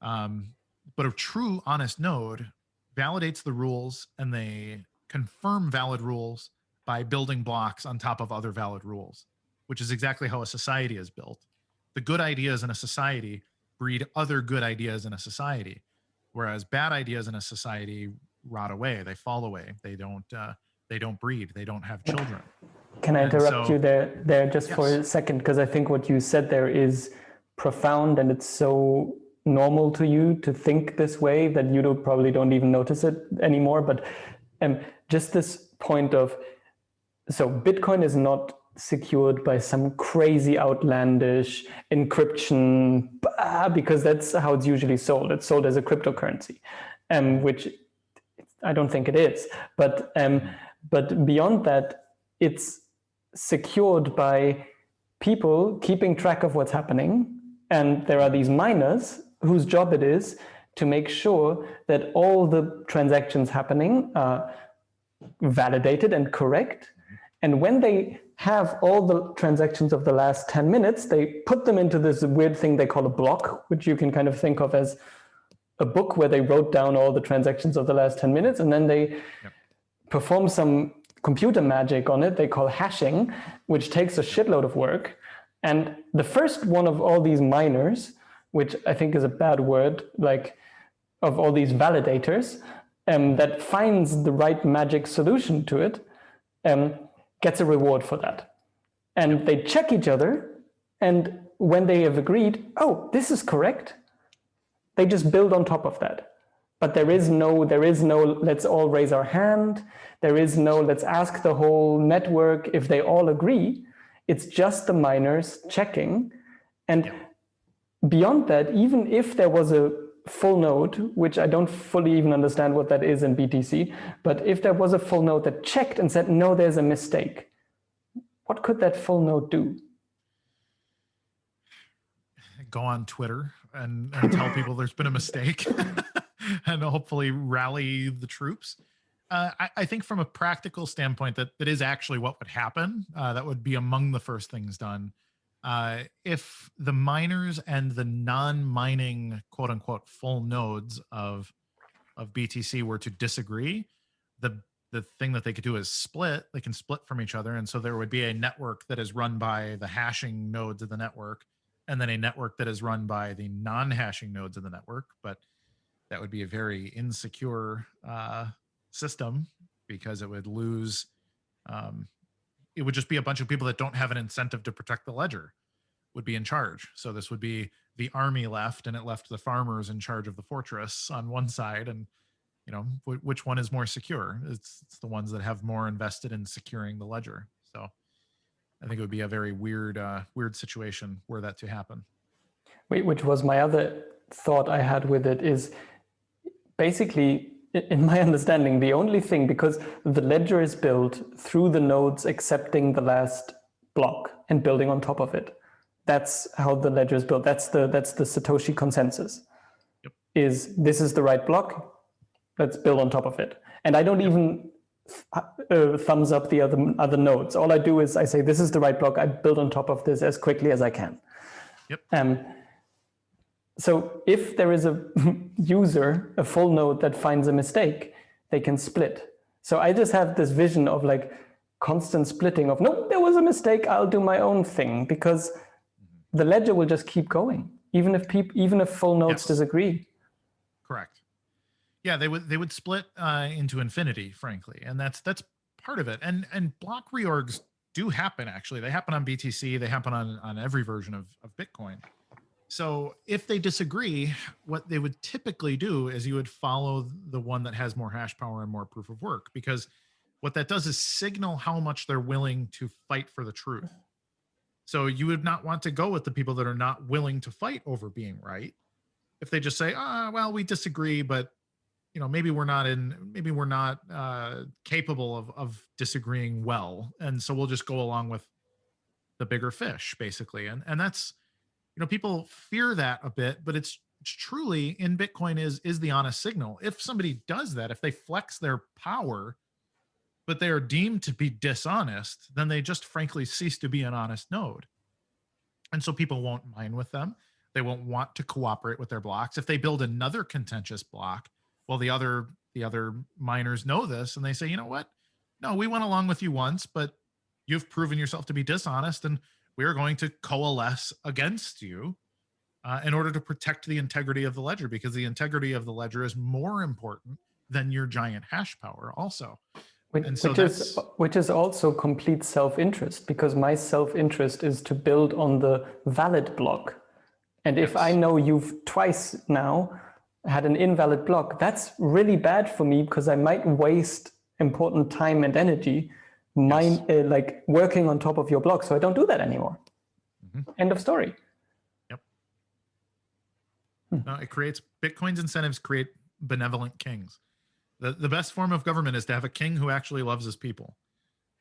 But a true honest node validates the rules, and they confirm valid rules by building blocks on top of other valid rules, which is exactly how a society is built. The good ideas in a society breed other good ideas in a society, whereas bad ideas in a society rot away. They fall away. They don't breed. They don't have children. Can I interrupt you there just for a second? Because I think what you said there is profound, and it's so normal to you to think this way that you probably don't even notice it anymore. But just this point of, so Bitcoin is not secured by some crazy outlandish encryption, because that's how it's usually sold. It's sold as a cryptocurrency, which I don't think it is. But beyond that, it's secured by people keeping track of what's happening. And there are these miners whose job it is to make sure that all the transactions happening are validated and correct. And when they have all the transactions of the last 10 minutes, they put them into this weird thing they call a block, which you can kind of think of as a book where they wrote down all the transactions of the last 10 minutes. And then they perform some computer magic on it they call hashing, which takes a shitload of work. And the first one of all these miners, which I think is a bad word, like of all these validators, that finds the right magic solution to it, gets a reward for that. And they check each other, and when they have agreed, oh, this is correct, they just build on top of that. But there is no let's all raise our hand. There is no let's ask the whole network if they all agree. It's just the miners checking. And beyond that, even if there was a full node, which I don't fully even understand what that is in BTC, but if there was a full node that checked and said, no, there's a mistake, what could that full node do? Go on Twitter and tell people there's been a mistake and hopefully rally the troops. I think from a practical standpoint, that is actually what would happen. That would be among the first things done. If the miners and the non-mining, quote unquote, full nodes of BTC were to disagree, the thing that they could do is split. They can split from each other. And so there would be a network that is run by the hashing nodes of the network, and then a network that is run by the non-hashing nodes of the network. But that would be a very insecure system, because it would lose, it would just be a bunch of people that don't have an incentive to protect the ledger would be in charge. So this would be the army left, and it left the farmers in charge of the fortress on one side. And, you know, which one is more secure? It's the ones that have more invested in securing the ledger. So I think it would be a very weird situation were that to happen. Which was my other thought I had with it, is basically, in my understanding, the only thing, because the ledger is built through the nodes accepting the last block and building on top of it. That's how the ledger is built. That's the Satoshi consensus. Yep. This is the right block, let's build on top of it. And I don't even thumbs up the other nodes. All I do is I say, this is the right block, I build on top of this as quickly as I can. Yep. So if there is a user, a full node that finds a mistake, they can split. So I just have this vision of like constant splitting of, no, there was a mistake, I'll do my own thing, because the ledger will just keep going, even if full nodes disagree. Correct. Yeah, they would split into infinity, frankly, and that's part of it. And block reorgs do happen, actually. They happen on BTC. They happen on every version of Bitcoin. So if they disagree, what they would typically do is you would follow the one that has more hash power and more proof of work, because what that does is signal how much they're willing to fight for the truth. So you would not want to go with the people that are not willing to fight over being right. If they just say, well, we disagree, but you know, maybe we're not capable of disagreeing well. And so we'll just go along with the bigger fish, basically. And that's, you know, people fear that a bit, but it's truly in Bitcoin is the honest signal. If somebody does that, if they flex their power, but they are deemed to be dishonest, then they just frankly cease to be an honest node. And so people won't mine with them. They won't want to cooperate with their blocks. If they build another contentious block, well, the other miners know this, and they say, you know what? No, we went along with you once, but you've proven yourself to be dishonest, and we are going to coalesce against you in order to protect the integrity of the ledger, because the integrity of the ledger is more important than your giant hash power also. Which is also complete self-interest, because my self-interest is to build on the valid block. And if I know you've twice now had an invalid block, that's really bad for me, because I might waste important time and energy like working on top of your block. So I don't do that anymore. End of story. Yep. No, it creates, Bitcoin's incentives create benevolent kings. The best form of government is to have a king who actually loves his people.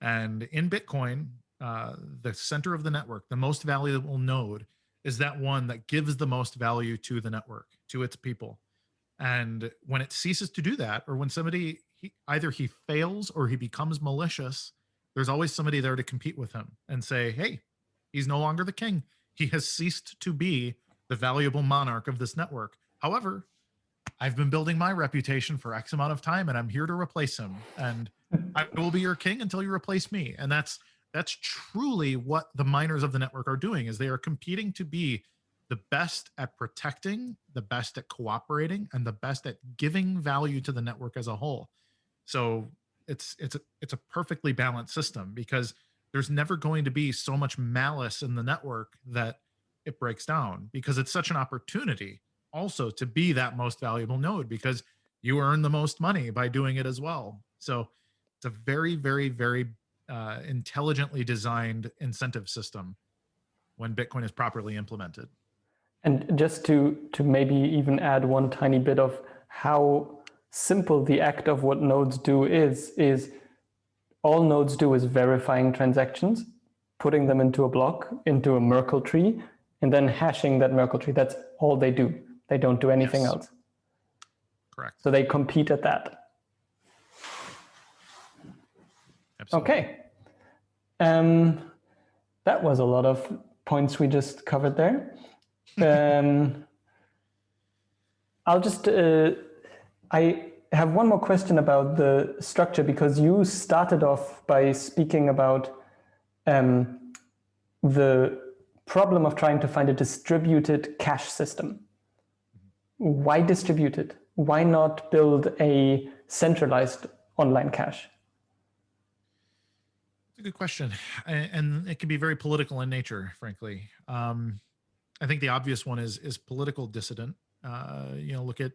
And in Bitcoin, the center of the network, the most valuable node, is that one that gives the most value to the network, to its people. And when it ceases to do that, or when somebody, either he fails or he becomes malicious, there's always somebody there to compete with him and say, hey, he's no longer the king. He has ceased to be the valuable monarch of this network. However, I've been building my reputation for X amount of time, and I'm here to replace him. And I will be your king until you replace me. And that's truly what the miners of the network are doing, is they are competing to be the best at protecting, the best at cooperating, and the best at giving value to the network as a whole. So it's a perfectly balanced system, because there's never going to be so much malice in the network that it breaks down, because it's such an opportunity also to be that most valuable node, because you earn the most money by doing it as well. So it's a very, very, very intelligently designed incentive system when Bitcoin is properly implemented. And just to maybe even add one tiny bit of how simple the act of what nodes do is all nodes do is verifying transactions, putting them into a block, into a Merkle tree, and then hashing that Merkle tree. That's all they do. They don't do anything else. Correct. So they compete at that. Absolutely. Okay. That was a lot of points we just covered there. I'll just, I have one more question about the structure, because you started off by speaking about the problem of trying to find a distributed cash system. Why distributed? Why not build a centralized online cash? It's a good question. And it can be very political in nature, frankly. I think the obvious one is political dissident. Look at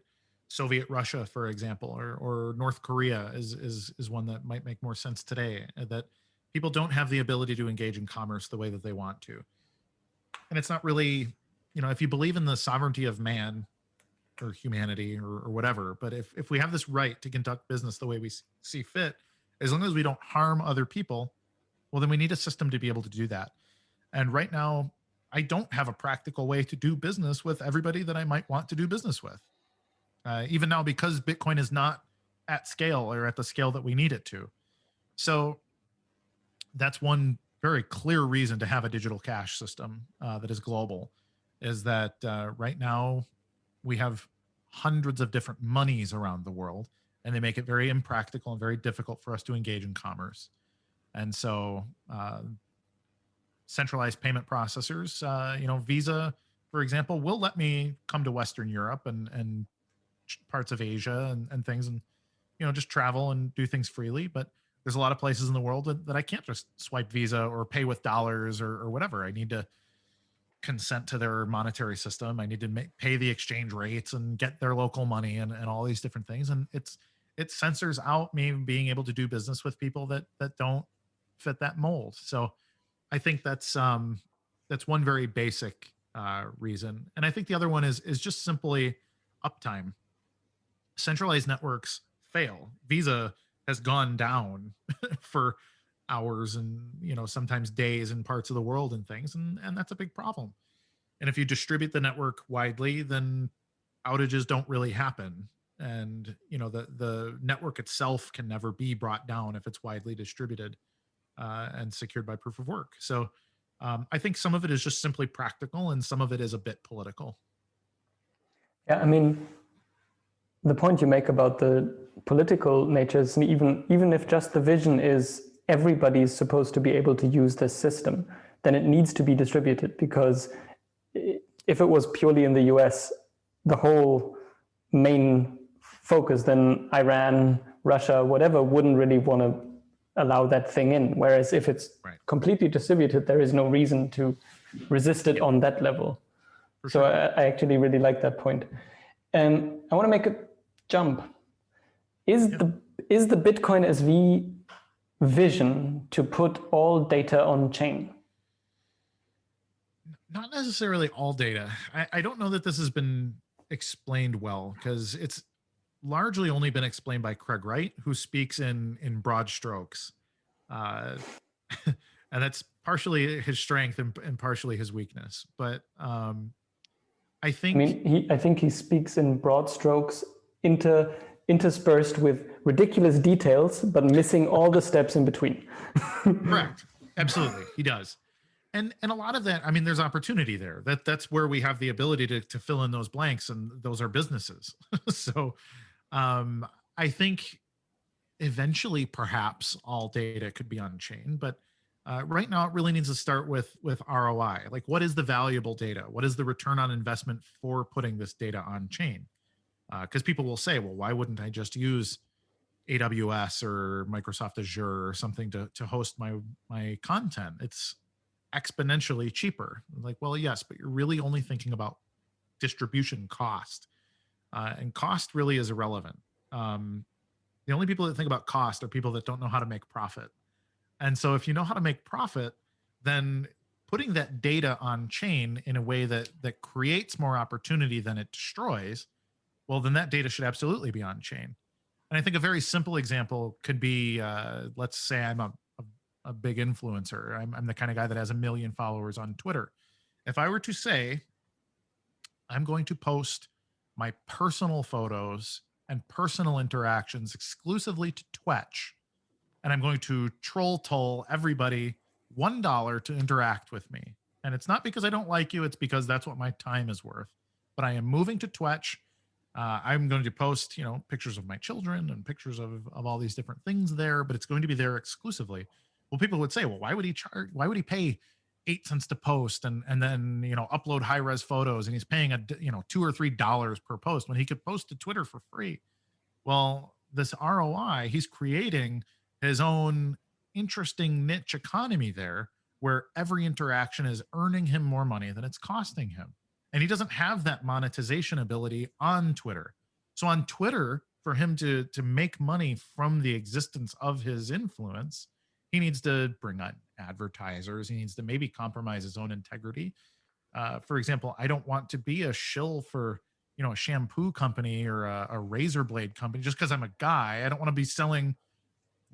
Soviet Russia, for example, or North Korea is one that might make more sense today, that people don't have the ability to engage in commerce the way that they want to. And it's not really, if you believe in the sovereignty of man or humanity or whatever, but if we have this right to conduct business the way we see fit, as long as we don't harm other people, well, then we need a system to be able to do that. And right now, I don't have a practical way to do business with everybody that I might want to do business with. Even now, because Bitcoin is not at scale or at the scale that we need it to. So that's one very clear reason to have a digital cash system that is global, is that right now we have hundreds of different monies around the world, and they make it very impractical and very difficult for us to engage in commerce. And so centralized payment processors, Visa, for example, will let me come to Western Europe and parts of Asia and things, and just travel and do things freely. But there's a lot of places in the world that I can't just swipe Visa or pay with dollars or whatever. I need to consent to their monetary system. I need to pay the exchange rates and get their local money and all these different things. And it censors out me being able to do business with people that don't fit that mold. So I think that's one very basic reason. And I think the other one is just simply uptime. Centralized networks fail. Visa has gone down for hours and sometimes days in parts of the world and things, and that's a big problem. And if you distribute the network widely, then outages don't really happen. And the network itself can never be brought down if it's widely distributed and secured by proof of work. So I think some of it is just simply practical, and some of it is a bit political. Yeah, I mean, the point you make about the political nature is even if just the vision is everybody is supposed to be able to use this system, then it needs to be distributed, because if it was purely in the US, the whole main focus, then Iran, Russia, whatever, wouldn't really want to allow that thing in. Whereas if it's completely distributed, there is no reason to resist it on that level. For sure. So I actually really like that point. And I want to make a jump. Is the Bitcoin SV vision to put all data on chain? Not necessarily all data. I don't know that this has been explained well, because it's largely only been explained by Craig Wright, who speaks in broad strokes. And that's partially his strength and partially his weakness. But I think he speaks in broad strokes, interspersed with ridiculous details, but missing all the steps in between. Correct. Absolutely. He does. And a lot of that, there's opportunity there. That's where we have the ability to fill in those blanks, and those are businesses. So I think eventually perhaps all data could be on chain, but right now it really needs to start with ROI. Like, what is the valuable data? What is the return on investment for putting this data on chain? Because people will say, well, why wouldn't I just use AWS or Microsoft Azure or something to host my content? It's exponentially cheaper. Like, well, yes, but you're really only thinking about distribution cost, and cost really is irrelevant. The only people that think about cost are people that don't know how to make profit. And so if you know how to make profit, then putting that data on chain in a way that creates more opportunity than it destroys, well, then that data should absolutely be on chain. And I think a very simple example could be, let's say I'm a big influencer. I'm the kind of guy that has 1 million followers on Twitter. If I were to say, I'm going to post my personal photos and personal interactions exclusively to Twitch, and I'm going to troll toll everybody $1 to interact with me. And it's not because I don't like you, it's because that's what my time is worth. But I am moving to Twitch. I'm going to post, pictures of my children and pictures of all these different things there, but it's going to be there exclusively. Well, people would say, well, why would he pay 8 cents to post and then, upload high res photos, and he's paying $2 or $3 per post when he could post to Twitter for free? Well, this ROI, he's creating his own interesting niche economy there where every interaction is earning him more money than it's costing him. And he doesn't have that monetization ability on Twitter. So on Twitter, for him to make money from the existence of his influence, he needs to bring on advertisers. He needs to maybe compromise his own integrity. For example, I don't want to be a shill for, a shampoo company or a razor blade company just because I'm a guy. I don't want to be selling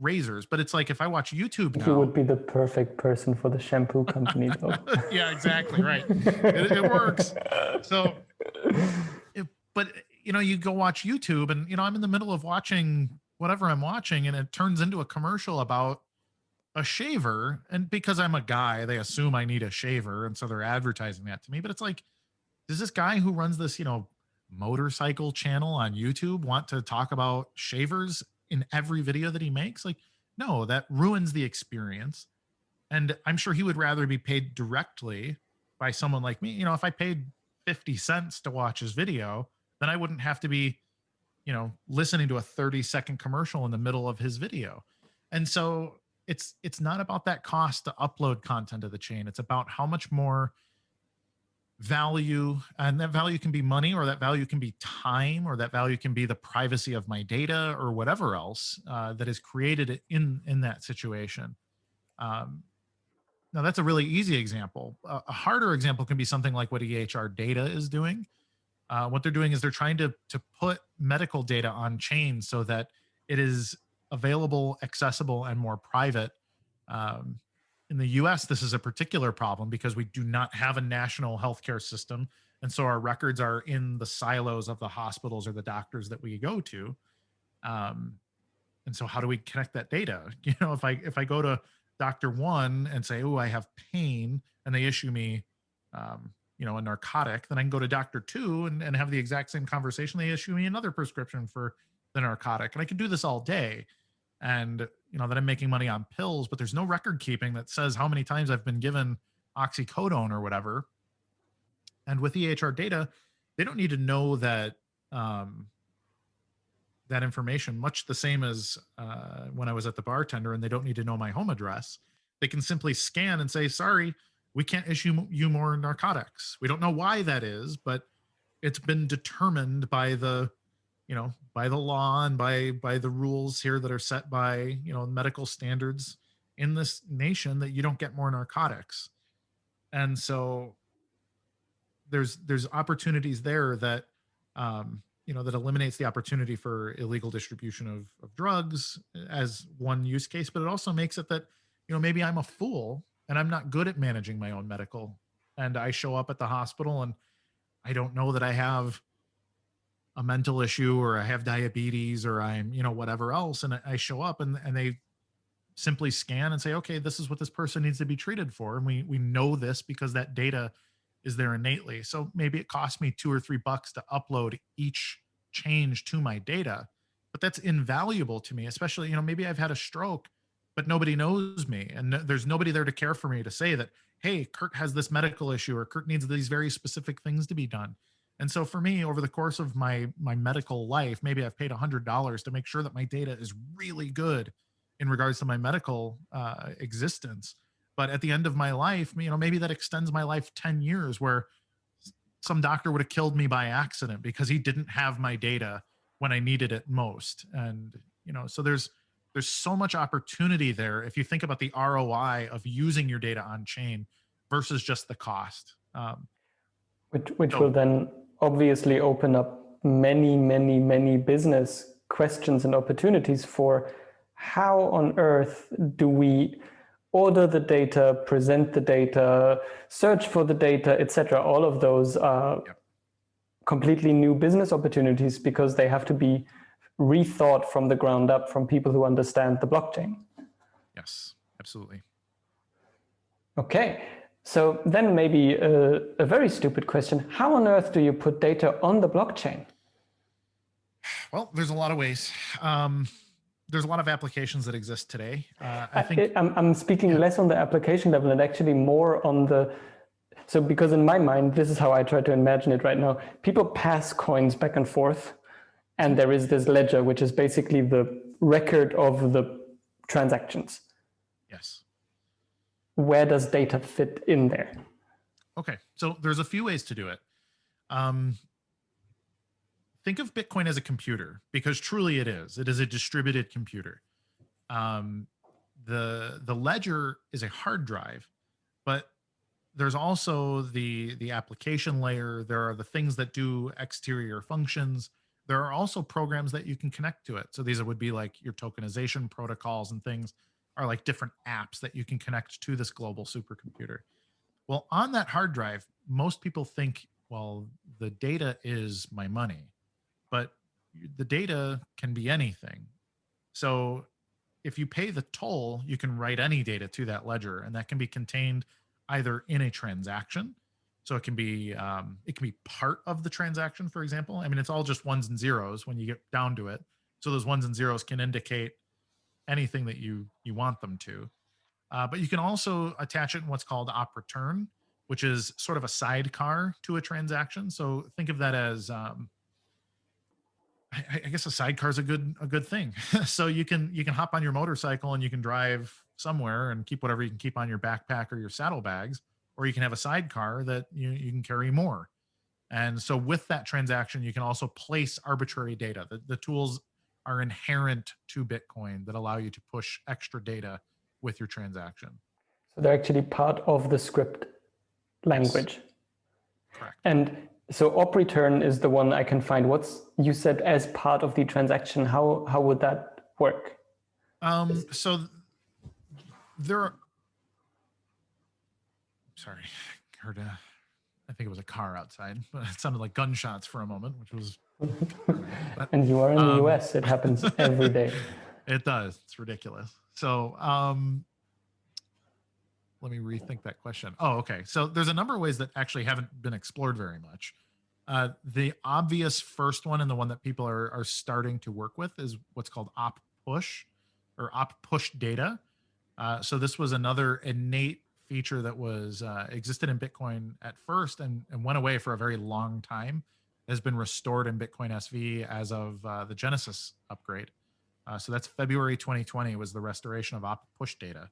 razors. But it's like, if I watch YouTube now, you would be the perfect person for the shampoo company, though. Yeah, exactly right. It works. So, but you go watch YouTube, and I'm in the middle of watching whatever I'm watching, and it turns into a commercial about a shaver. And because I'm a guy, they assume I need a shaver, and so they're advertising that to me. But it's like, does this guy who runs this, motorcycle channel on YouTube want to talk about shavers in every video that he makes? Like, no, that ruins the experience. And I'm sure he would rather be paid directly by someone like me. If I paid 50 cents to watch his video, then I wouldn't have to be, listening to a 30-second commercial in the middle of his video. And so it's not about that cost to upload content to the chain. It's about how much more value, and that value can be money, or that value can be time, or that value can be the privacy of my data, or whatever else that is created in that situation. Now, that's a really easy example. A harder example can be something like what EHR Data is doing. What they're doing is they're trying to put medical data on chain so that it is available, accessible, and more private. In the US, this is a particular problem because we do not have a national healthcare system. And so our records are in the silos of the hospitals or the doctors that we go to. And so how do we connect that data? If I go to Dr. 1 and say, oh, I have pain, and they issue me, a narcotic, then I can go to Dr. 2 and have the exact same conversation. They issue me another prescription for the narcotic. And I could do this all day. And, that I'm making money on pills, but there's no record keeping that says how many times I've been given oxycodone or whatever. And with EHR Data, they don't need to know that, that information, much the same as when I was at the bartender, and they don't need to know my home address. They can simply scan and say, sorry, we can't issue you more narcotics. We don't know why that is, but it's been determined by the by the law and by the rules here that are set by, medical standards in this nation, that you don't get more narcotics. And so there's opportunities there that, that eliminates the opportunity for illegal distribution of drugs as one use case, but it also makes it that, maybe I'm a fool and I'm not good at managing my own medical, and I show up at the hospital and I don't know that I have a mental issue, or I have diabetes, or I'm, whatever else. And I show up and they simply scan and say, okay, this is what this person needs to be treated for. And we know this because that data is there innately. So maybe it costs me $2 or $3 to upload each change to my data, but that's invaluable to me, especially, maybe I've had a stroke, but nobody knows me. And there's nobody there to care for me, to say that, hey, Kurt has this medical issue, or Kurt needs these very specific things to be done. And so for me, over the course of my medical life, maybe I've paid $100 to make sure that my data is really good in regards to my medical existence. But at the end of my life, maybe that extends my life 10 years, where some doctor would have killed me by accident because he didn't have my data when I needed it most. And, so there's there's so much opportunity there if you think about the ROI of using your data on chain versus just the cost. Which will then obviously open up many business questions and opportunities for how on earth do we order the data, present the data, search for the data, etc. All of those are completely new business opportunities because they have to be rethought from the ground up from people who understand the blockchain. Yes, absolutely. Okay. So then maybe a very stupid question. How on earth do you put data on the blockchain? Well, there's a lot of ways. There's a lot of applications that exist today. I think I'm speaking less on the application level and actually more on the, so because in my mind, this is how I try to imagine it right now. People pass coins back and forth, and there is this ledger, which is basically the record of the transactions. Yes. Where does data fit in there? Okay, so there's a few ways to do it. Think of Bitcoin as a computer, because truly it is. It is a distributed computer. The ledger is a hard drive, but there's also the application layer. There are the things that do exterior functions. There are also programs that you can connect to it. So these would be like your tokenization protocols and things are like different apps that you can connect to this global supercomputer. Well, on that hard drive, most people think, well, the data is my money, but the data can be anything. So if you pay the toll, you can write any data to that ledger, and that can be contained either in a transaction. So it can be part of the transaction, for example. I mean, it's all just ones and zeros when you get down to it. So those ones and zeros can indicate anything that you want them to. But you can also attach it in what's called op return, which is sort of a sidecar to a transaction. So think of that as, I guess a sidecar is a good thing. So you can hop on your motorcycle and you can drive somewhere and keep whatever you can keep on your backpack or your saddlebags, or you can have a sidecar that you can carry more. And so with that transaction, you can also place arbitrary data. The tools are inherent to Bitcoin that allow you to push extra data with your transaction. So they're actually part of the script language. Yes. Correct. And so op return is the one I can find. You said as part of the transaction. How would that work? So there are, sorry, heard I think it was a car outside, but it sounded like gunshots for a moment, which was. But, and you are in the US. It happens every day. It does. It's ridiculous. So let me rethink that question. Oh, okay. So there's a number of ways that actually haven't been explored very much. The obvious first one, and the one that people are starting to work with, is what's called op push or op push data. So this was another innate feature that was existed in Bitcoin at first and went away for a very long time. Has been restored in Bitcoin SV as of the Genesis upgrade. So that's February 2020 was the restoration of op push data.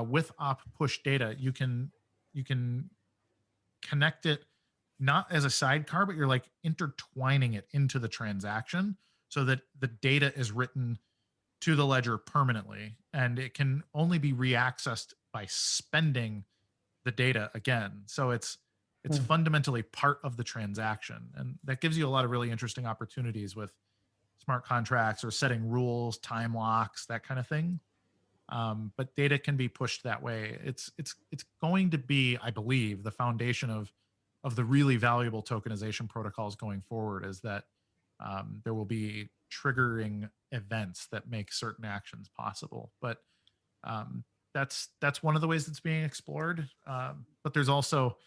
With op push data, you can connect it not as a sidecar, but you're like intertwining it into the transaction so that the data is written to the ledger permanently, and it can only be reaccessed by spending the data again. So it's fundamentally part of the transaction, and that gives you a lot of really interesting opportunities with smart contracts or setting rules, time locks, that kind of thing. But data can be pushed that way. It's going to be, I believe, the foundation of the really valuable tokenization protocols going forward, is that there will be triggering events that make certain actions possible. But that's one of the ways that's being explored. But there's also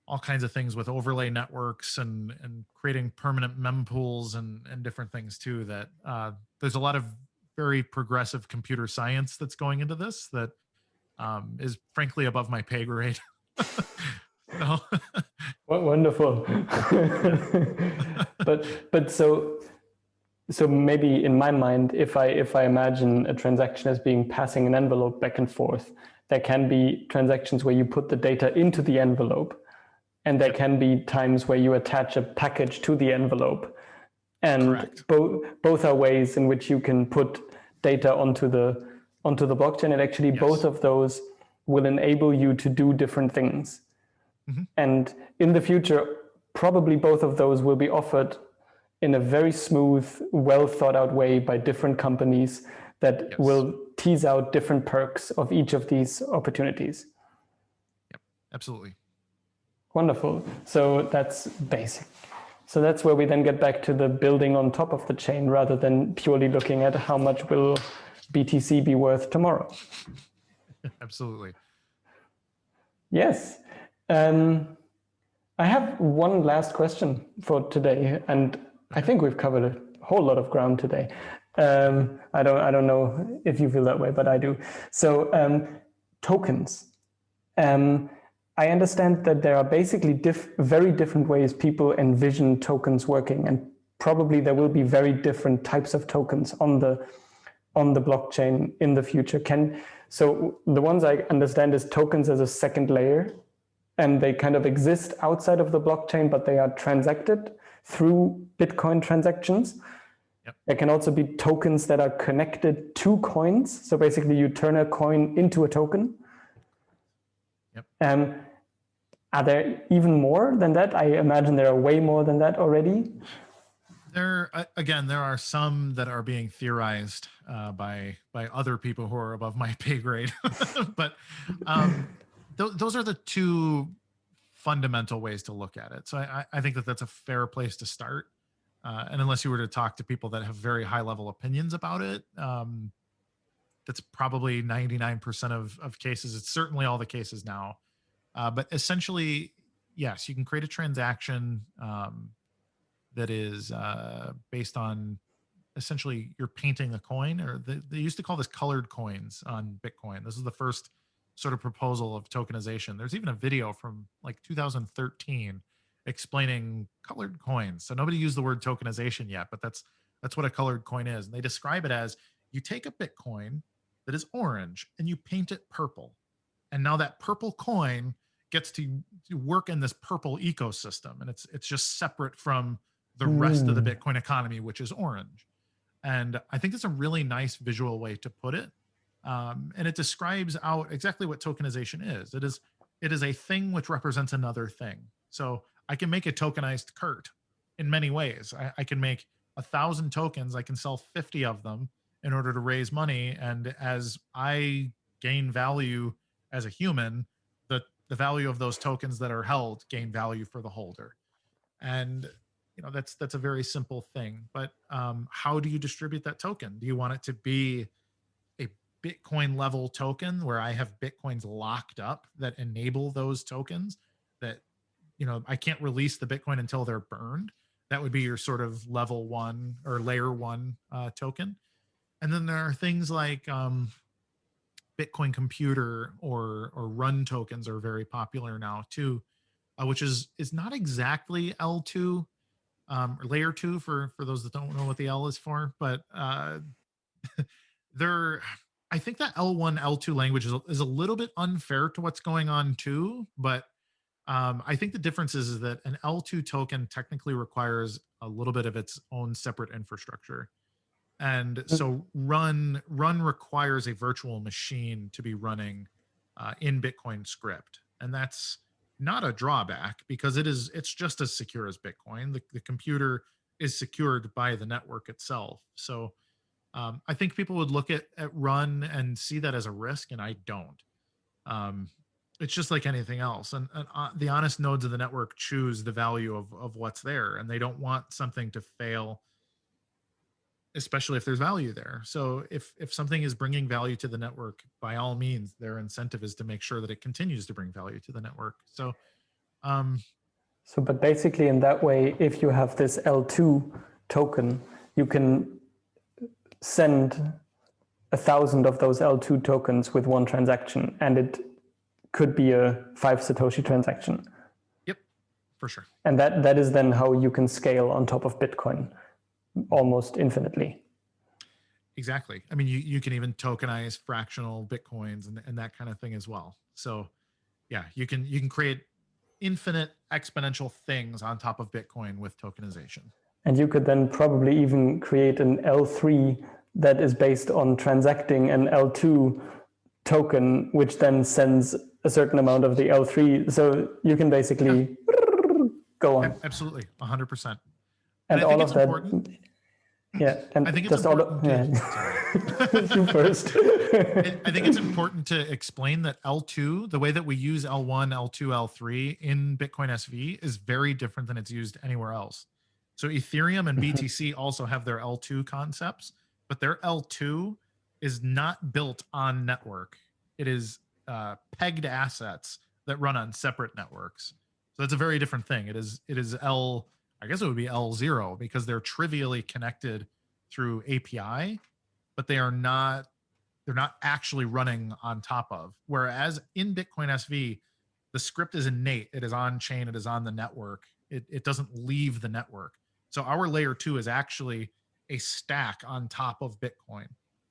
all kinds of things with overlay networks and creating permanent mempools and different things too, that there's a lot of very progressive computer science that's going into this that is frankly above my pay grade. So. What wonderful. but so maybe in my mind, if I imagine a transaction as being passing an envelope back and forth, there can be transactions where you put the data into the envelope, and there can be times where you attach a package to the envelope. And both are ways in which you can put data onto the blockchain, and actually both of those will enable you to do different things. And in the future, probably both of those will be offered in a very smooth, well thought out way by different companies that will tease out different perks of each of these opportunities. Yep, absolutely. Wonderful. So that's basic. So that's where we then get back to the building on top of the chain rather than purely looking at how much will BTC be worth tomorrow. Absolutely. Yes. I have one last question for today, and I think we've covered a whole lot of ground today. I don't know if you feel that way, but I do. So tokens. I understand that there are basically very different ways people envision tokens working, and probably there will be very different types of tokens on the blockchain in the future. So the ones I understand is tokens as a second layer, and they kind of exist outside of the blockchain, but they are transacted through Bitcoin transactions. Yep. There can also be tokens that are connected to coins. So basically you turn a coin into a token. Yep. Are there even more than that? I imagine there are way more than that already. There are some that are being theorized by other people who are above my pay grade, but those are the two fundamental ways to look at it. So I think that that's a fair place to start. And unless you were to talk to people that have very high level opinions about it, that's probably 99% of cases. It's certainly all the cases now. But essentially, yes, you can create a transaction that is based on essentially you're painting a coin, or they used to call this colored coins on Bitcoin. This is the first sort of proposal of tokenization. There's even a video from like 2013 explaining colored coins. So nobody used the word tokenization yet, but that's what a colored coin is. And they describe it as you take a Bitcoin that is orange and you paint it purple. And now that purple coin gets to work in this purple ecosystem, and it's just separate from the rest of the Bitcoin economy, which is orange. And I think that's a really nice visual way to put it. And it describes out exactly what tokenization is. It is a thing which represents another thing. So I can make a tokenized Kurt in many ways. I can make 1,000 tokens. I can sell 50 of them in order to raise money. And as I gain value as a human, the value of those tokens that are held gain value for the holder. And that's a very simple thing. But how do you distribute that token? Do you want it to be a Bitcoin level token where I have Bitcoins locked up that enable those tokens that, I can't release the Bitcoin until they're burned? That would be your sort of level one or layer one token. And then there are things like Bitcoin Computer or Run tokens are very popular now too, which is not exactly L2 or layer 2 for those that don't know what the L is for, but I think that L1, L2 language is a little bit unfair to what's going on too, but I think the difference is that an L2 token technically requires a little bit of its own separate infrastructure. And so run requires a virtual machine to be running in Bitcoin script. And that's not a drawback because it's just as secure as Bitcoin. The computer is secured by the network itself. So I think people would look at run and see that as a risk, and I don't. It's just like anything else. And the honest nodes of the network choose the value of what's there, and they don't want something to fail, especially if there's value there. So if something is bringing value to the network, by all means, their incentive is to make sure that it continues to bring value to the network. So, but basically in that way, if you have this L2 token, you can send 1,000 of those L2 tokens with one transaction, and it could be a 5 Satoshi transaction. Yep, for sure. And that is then how you can scale on top of Bitcoin almost infinitely. Exactly. I mean, you can even tokenize fractional Bitcoins and that kind of thing as well. So yeah, you can create infinite exponential things on top of Bitcoin with tokenization. And you could then probably even create an L3 that is based on transacting an L2 token, which then sends a certain amount of the L3. So you can basically go on. Absolutely, 100%. And I all think of it's that, important. yeah, and I think it's just all important. of, you first. I think it's important to explain that L2, the way that we use L1, L2, L3 in Bitcoin SV is very different than it's used anywhere else. So Ethereum and BTC also have their L2 concepts, but their L2 is not built on network. It is pegged assets that run on separate networks. So that's a very different thing. It is I guess it would be L0 because they're trivially connected through API, but they're not actually running on top of. Whereas in Bitcoin SV, the script is innate. It is on chain. It is on the network. It doesn't leave the network. So our layer 2 is actually a stack on top of Bitcoin.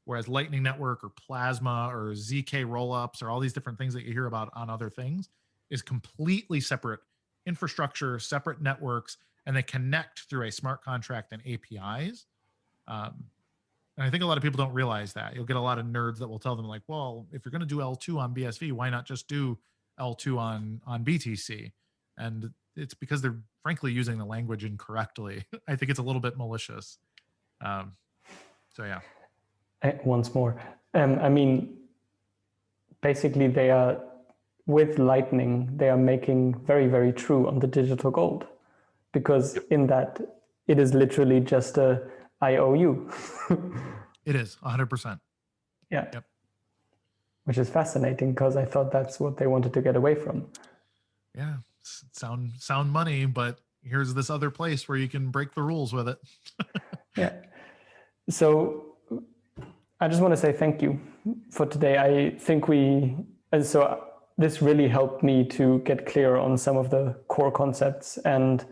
Whereas Lightning Network or Plasma or ZK rollups or all these different things that you hear about on other things is completely separate infrastructure, separate networks, and they connect through a smart contract and APIs. And I think a lot of people don't realize that. You'll get a lot of nerds that will tell them like, well, if you're going to do L2 on BSV, why not just do L2 on BTC? And it's because they're frankly using the language incorrectly. I think it's a little bit malicious. So yeah. Once more. I mean, basically they are, with Lightning, they are making very, very true on the digital gold, because in that it is literally just a IOU. It is 100%. Yeah. Yep. Which is fascinating because I thought that's what they wanted to get away from. Yeah. Sound money, but here's this other place where you can break the rules with it. Yeah. So I just want to say thank you for today. I think this really helped me to get clear on some of the core concepts, and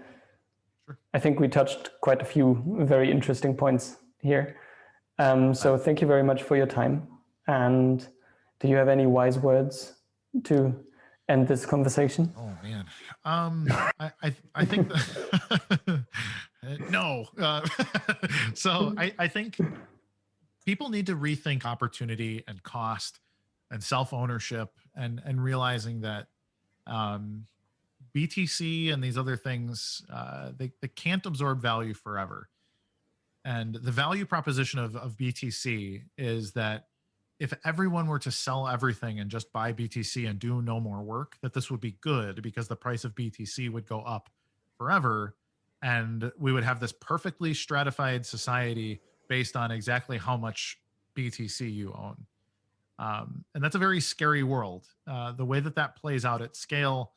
sure. I think we touched quite a few very interesting points here. So thank you very much for your time. And do you have any wise words to end this conversation? Oh man, I think no. So I think people need to rethink opportunity and cost and self-ownership and realizing that BTC and these other things, they can't absorb value forever. And the value proposition of BTC is that if everyone were to sell everything and just buy BTC and do no more work, that this would be good because the price of BTC would go up forever. And we would have this perfectly stratified society based on exactly how much BTC you own. And that's a very scary world. The way that plays out at scale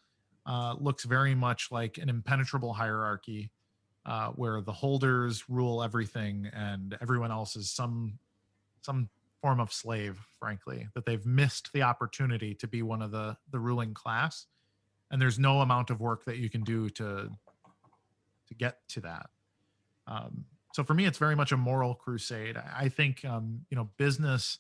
looks very much like an impenetrable hierarchy where the holders rule everything and everyone else is some form of slave, frankly, that they've missed the opportunity to be one of the ruling class. And there's no amount of work that you can do to get to that. So for me, it's very much a moral crusade. I think, business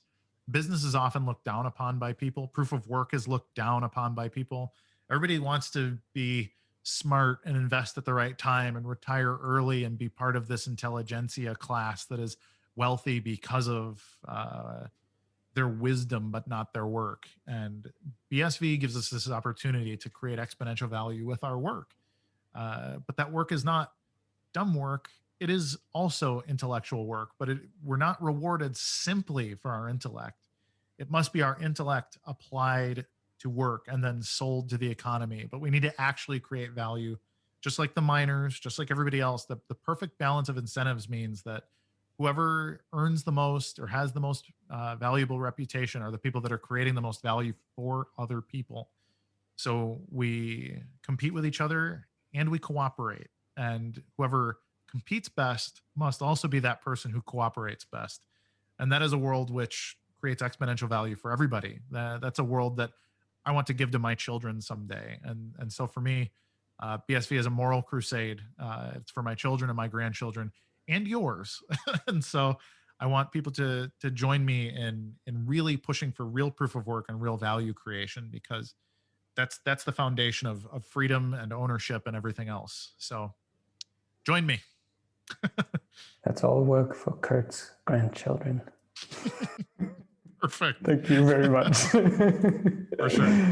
is often looked down upon by people. Proof of work is looked down upon by people. Everybody wants to be smart and invest at the right time and retire early and be part of this intelligentsia class that is wealthy because of their wisdom, but not their work. And BSV gives us this opportunity to create exponential value with our work. But that work is not dumb work. It is also intellectual work, but we're not rewarded simply for our intellect. It must be our intellect applied to work and then sold to the economy. But we need to actually create value, just like the miners, just like everybody else. The perfect balance of incentives means that whoever earns the most or has the most valuable reputation are the people that are creating the most value for other people. So we compete with each other and we cooperate. And whoever competes best must also be that person who cooperates best. And that is a world which creates exponential value for everybody. That's a world that I want to give to my children someday. And so for me, BSV is a moral crusade. It's for my children and my grandchildren and yours. And so I want people to join me in really pushing for real proof of work and real value creation, because that's the foundation of freedom and ownership and everything else. So join me. That's all work for Kurt's grandchildren. Perfect. Thank you very much. For sure.